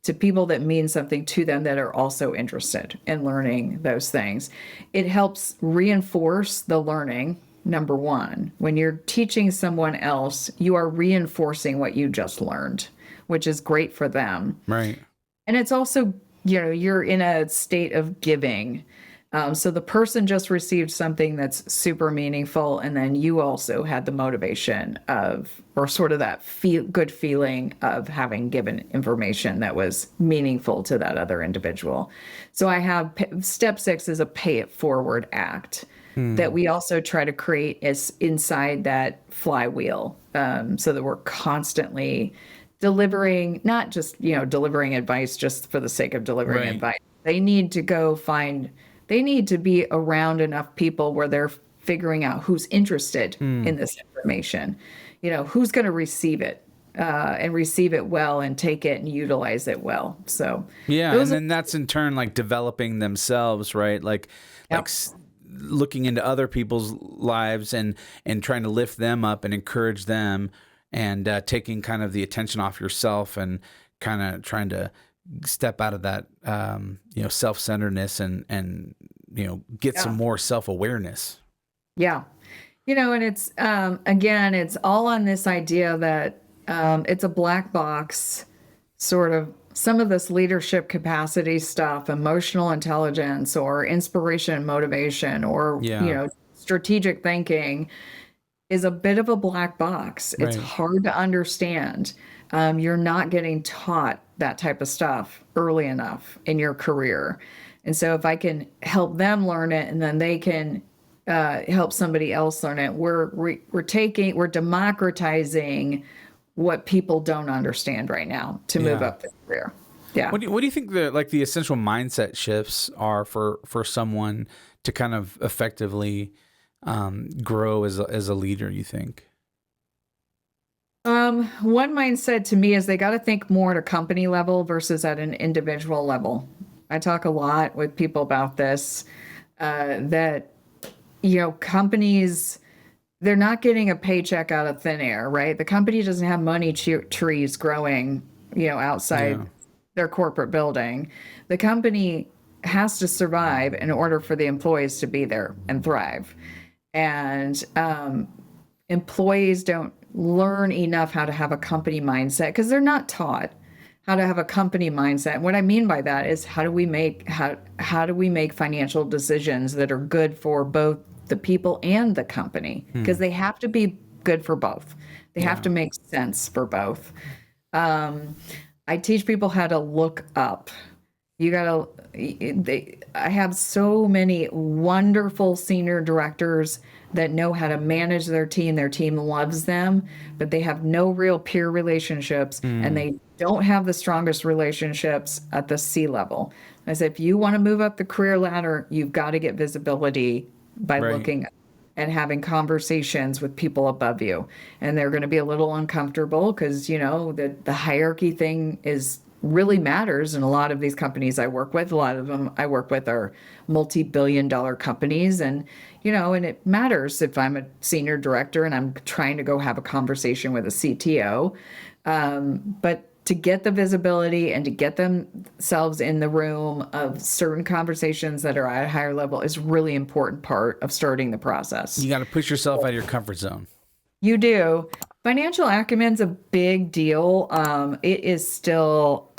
to people that mean something to them that are also interested in learning those things. It helps reinforce the learning number one. When you're teaching someone else, you are reinforcing what you just learned, which is great for them. Right. And it's also, you're in a state of giving. So the person just received something that's super meaningful, and then you also had the motivation of, or sort of that good feeling of having given information that was meaningful to that other individual. So I have step 6 is a pay it forward act that we also try to create is inside that flywheel, so that we're constantly delivering, not just, delivering advice just for the sake of delivering advice. They need to be around enough people where they're figuring out who's interested in this information, who's going to receive it, and receive it well and take it and utilize it well. So and then that's in turn like developing themselves, right? Like looking into other people's lives and trying to lift them up and encourage them, and taking kind of the attention off yourself and kind of trying to step out of that, self-centeredness and get some more self-awareness. Yeah. And it's, again, it's all on this idea that it's a black box, sort of some of this leadership capacity stuff, emotional intelligence or inspiration and motivation or, strategic thinking is a bit of a black box. It's hard to understand. You're not getting taught that type of stuff early enough in your career. And so if I can help them learn it and then they can help somebody else learn it, we're democratizing what people don't understand right now to move up the career. Yeah. What do you think the essential mindset shifts are for someone to kind of effectively grow as a leader, you think? One mindset to me is they got to think more at a company level versus at an individual level. I talk a lot with people about this, that, companies, they're not getting a paycheck out of thin air, right? The company doesn't have money trees growing, outside their corporate building. The company has to survive in order for the employees to be there and thrive. And employees don't learn enough how to have a company mindset because they're not taught how to have a company mindset. And what I mean by that is how do we make financial decisions that are good for both the people and the company? Because they have to be good for both. They have to make sense for both. I teach people how to look up. I have so many wonderful senior directors that know how to manage their team. Their team loves them, but they have no real peer relationships and they don't have the strongest relationships at the C level. I said, if you want to move up the career ladder, you've got to get visibility by looking and having conversations with people above you. And they're going to be a little uncomfortable because, the hierarchy thing really matters in a lot of these companies I work with. A lot of them I work with are multi-billion-dollar companies. And, and it matters if I'm a senior director and I'm trying to go have a conversation with a CTO. But to get the visibility and to get themselves in the room of certain conversations that are at a higher level is really important part of starting the process. You got to push yourself out of your comfort zone. You do. Financial acumen's a big deal. It is still,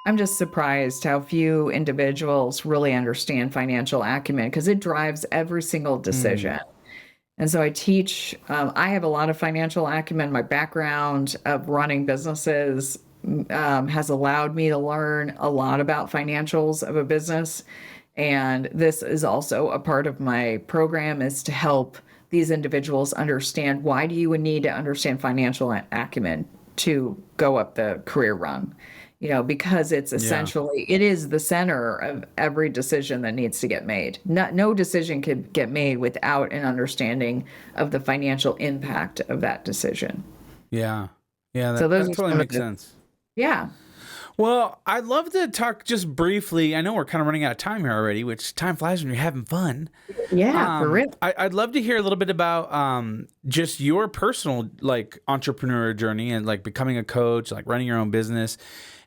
I'm just surprised how few individuals really understand financial acumen because it drives every single decision. And so I teach, I have a lot of financial acumen. My background of running businesses has allowed me to learn a lot about financials of a business. And this is also a part of my program is to help these individuals understand why do you need to understand financial acumen to go up the career rung, because it's essentially, it is the center of every decision that needs to get made. No decision can get made without an understanding of the financial impact of that decision. Yeah. Yeah. That totally makes sense. Yeah. Well, I'd love to talk just briefly. I know we're kind of running out of time here already, which time flies when you're having fun. Yeah, for real. I'd love to hear a little bit about just your personal entrepreneurial journey and becoming a coach, running your own business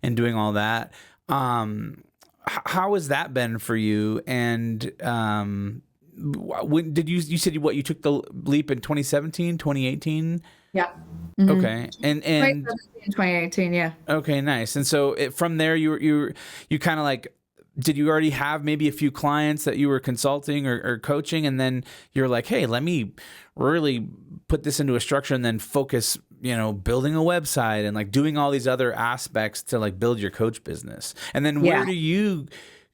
and doing all that. How has that been for you? And when did you said you took the leap in 2017, 2018? Yeah. Mm-hmm. Okay. And 2018, yeah. Okay, nice. And so from there you kind of like, did you already have maybe a few clients that you were consulting or coaching, and then you're like, hey, let me really put this into a structure and then focus, building a website and like doing all these other aspects to like build your coach business? And then where do you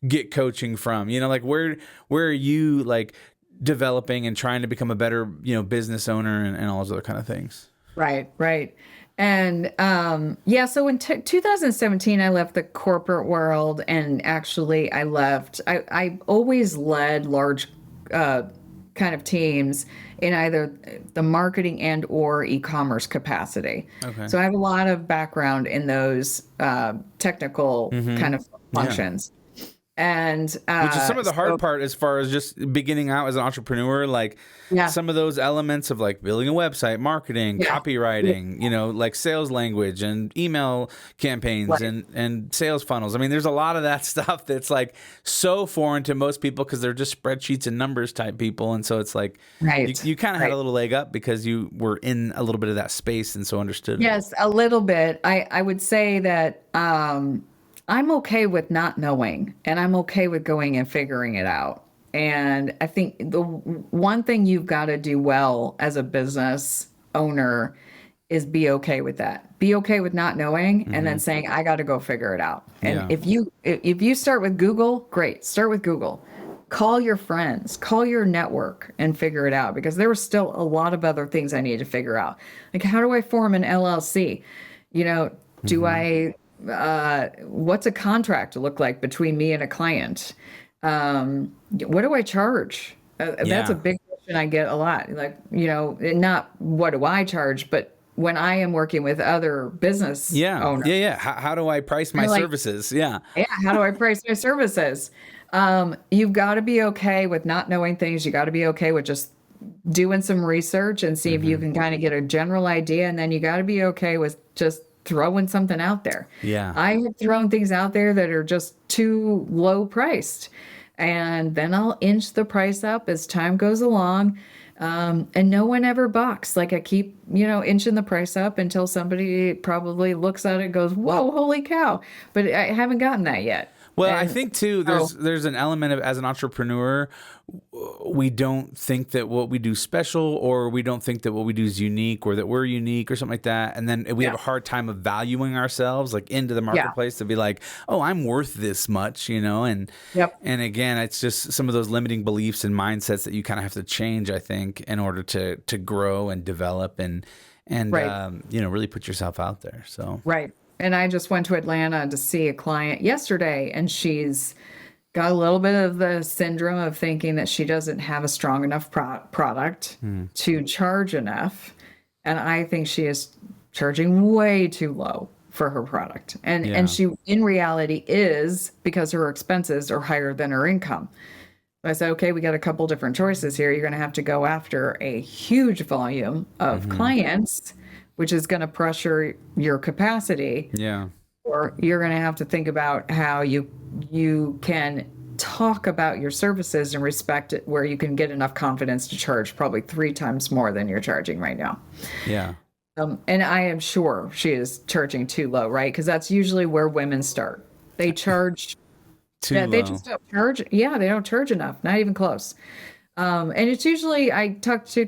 get coaching from? Like where are you like developing and trying to become a better, business owner and all those other kind of things? Right. And so in 2017, I left the corporate world, and actually I always led large kind of teams in either the marketing and or e-commerce capacity. Okay. So I have a lot of background in those technical kind of functions. And which is some of the hard part as far as just beginning out as an entrepreneur, like some of those elements of like building a website, marketing, copywriting, like sales language and email campaigns and sales funnels. I mean, there's a lot of that stuff that's like so foreign to most people because they're just spreadsheets and numbers type people. And so it's like you kind of had a little leg up because you were in a little bit of that space and so understood. Yes, a little bit. I would say that I'm okay with not knowing, and I'm okay with going and figuring it out. And I think the one thing you've got to do well as a business owner is be okay with that. Be okay with not knowing and then saying, I got to go figure it out. And if you start with Google, great. Start with Google. Call your friends, call your network and figure it out, because there were still a lot of other things I needed to figure out. Like, how do I form an LLC? Do I what's a contract look like between me and a client? What do I charge? That's a big question I get a lot. Like, not what do I charge, but when I am working with other business owners. How do I price my services? How do I price my services? You've got to be okay with not knowing things. You got to be okay with just doing some research and see if you can kind of get a general idea. And then you got to be okay with just throwing something out there. Yeah. I have thrown things out there that are just too low priced. And then I'll inch the price up as time goes along. And no one ever balks. Like, I keep, inching the price up until somebody probably looks at it and goes, whoa, holy cow. But I haven't gotten that yet. Well, I think too, there's an element of, as an entrepreneur, we don't think that what we do is special, or we don't think that what we do is unique, or that we're unique or something like that. And then we have a hard time of valuing ourselves like into the marketplace to be like, oh, I'm worth this much, and again, it's just some of those limiting beliefs and mindsets that you kind of have to change, I think, in order to grow and develop and really put yourself out there. So And I just went to Atlanta to see a client yesterday, and she's got a little bit of the syndrome of thinking that she doesn't have a strong enough product to charge enough. And I think she is charging way too low for her product. And she, in reality, is, because her expenses are higher than her income. So I said, okay, we got a couple different choices here. You're going to have to go after a huge volume of clients, which is going to pressure your capacity. Yeah. Or you're going to have to think about how you can talk about your services and respect it, where you can get enough confidence to charge probably 3 times more than you're charging right now. Yeah. And I am sure she is charging too low, right? Because that's usually where women start. They charge too low. They just don't charge. Yeah, they don't charge enough. Not even close. And it's usually, I talk to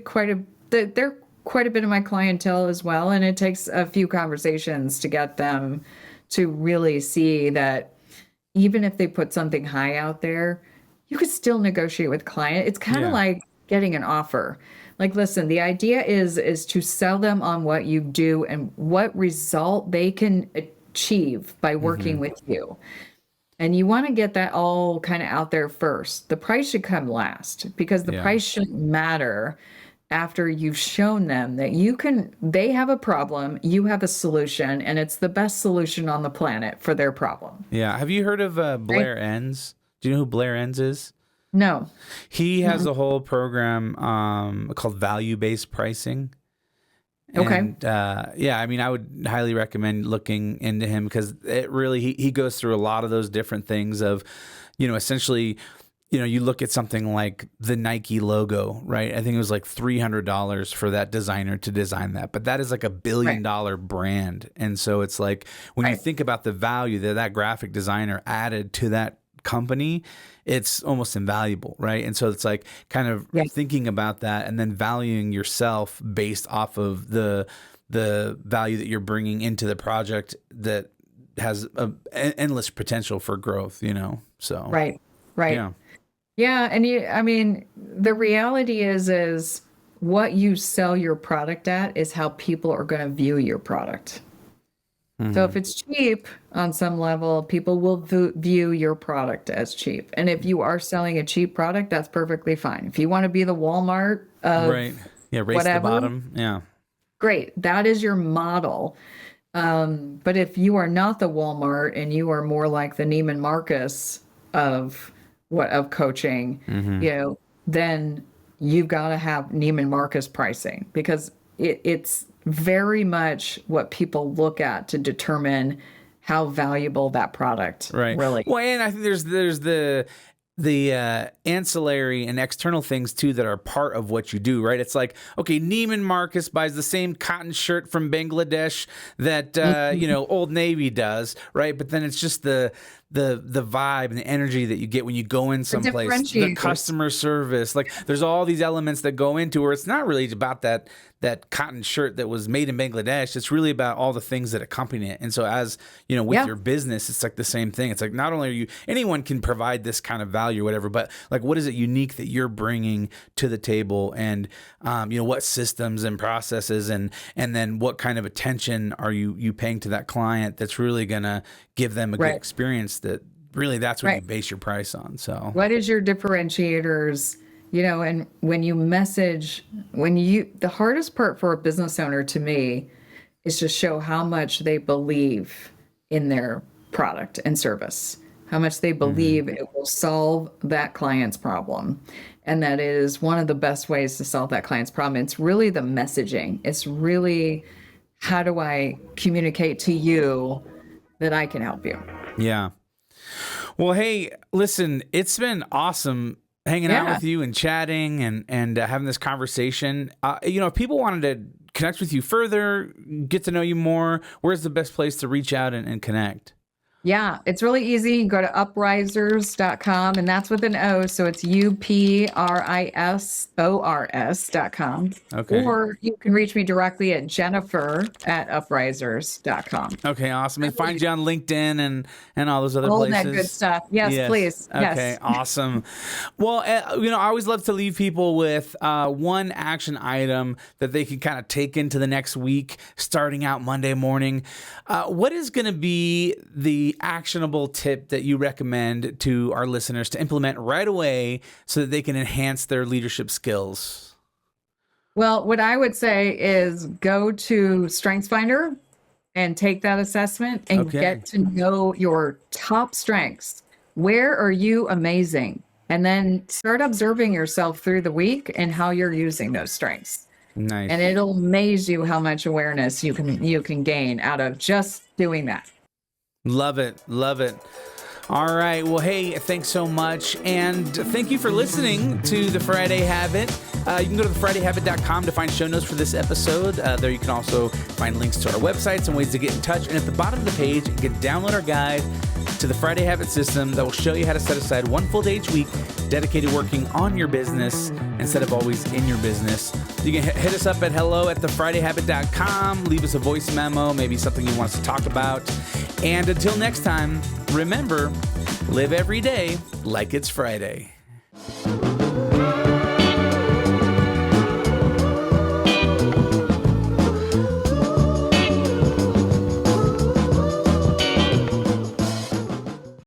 they're quite a bit of my clientele as well. And it takes a few conversations to get them to really see that even if they put something high out there, you could still negotiate with the client. It's kind of like getting an offer. Like, listen, the idea is to sell them on what you do and what result they can achieve by working with you. And you want to get that all kind of out there first. The price should come last, because the price shouldn't matter after you've shown them that they have a problem, you have a solution, and it's the best solution on the planet for their problem. Yeah. Have you heard of Blair Enns? Do you know who Blair Enns is? No. He has a whole program called value-based pricing. Okay. And, I mean, I would highly recommend looking into him, because it really, he goes through a lot of those different things of, essentially, you look at something like the Nike logo, right? I think it was like $300 for that designer to design that, but that is like $1 billion brand. And so it's like, when you think about the value that that graphic designer added to that company, it's almost invaluable, right? And so it's like kind of thinking about that and then valuing yourself based off of the value that you're bringing into the project that has endless potential for growth, so. Right. Yeah. Yeah. And the reality is what you sell your product at is how people are going to view your product. Mm-hmm. So if it's cheap on some level, people will view your product as cheap. And if you are selling a cheap product, that's perfectly fine. If you want to be the Walmart of race the bottom. Yeah. Great. That is your model. But if you are not the Walmart and you are more like the Neiman Marcus of coaching, then you've got to have Neiman Marcus pricing, because it's very much what people look at to determine how valuable that product really. Well, and I think there's the ancillary and external things too that are part of what you do, right? It's like, okay, Neiman Marcus buys the same cotton shirt from Bangladesh that Old Navy does, right? But then it's just the vibe and the energy that you get when you go in someplace, the customer service, like there's all these elements that go into where it's not really about that cotton shirt that was made in Bangladesh. It's really about all the things that accompany it. And so as, with your business, it's like the same thing. It's like, not only anyone can provide this kind of value or whatever, but like, what is it unique that you're bringing to the table? And, what systems and processes and then what kind of attention are you paying to that client that's really going to give them a good experience, that really that's what you base your price on. So what is your differentiators? And when you message, the hardest part for a business owner to me is to show how much they believe in their product and service, how much they believe it will solve that client's problem. And that is one of the best ways to solve that client's problem. It's really the messaging. It's really, how do I communicate to you that I can help you? Yeah. Well, hey, listen, it's been awesome hanging out with you and chatting and having this conversation. If people wanted to connect with you further, get to know you more, where's the best place to reach out and connect? Yeah, it's really easy. You go to uprisers.com, and that's with an O. So it's UPRISORS.com. Okay. Or you can reach me directly at Jennifer@uprisers.com. Okay, awesome. And find you on LinkedIn and all those other places. All that good stuff. Yes, please. Okay, awesome. Well, I always love to leave people with one action item that they can kind of take into the next week, starting out Monday morning. What is going to be the actionable tip that you recommend to our listeners to implement right away so that they can enhance their leadership skills? Well, what I would say is go to StrengthsFinder and take that assessment and get to know your top strengths. Where are you amazing? And then start observing yourself through the week and how you're using those strengths. Nice. And it'll amaze you how much awareness you can gain out of just doing that. Love it. Love it. All right. Well, hey, thanks so much. And thank you for listening to The Friday Habit. You can go to thefridayhabit.com to find show notes for this episode. There you can also find links to our websites and ways to get in touch. And at the bottom of the page, you can download our guide to the Friday Habit system that will show you how to set aside one full day each week dedicated working on your business instead of always in your business. You can hit us up at hello@thefridayhabit.com. Leave us a voice memo, maybe something you want us to talk about. And until next time, remember, live every day like it's Friday.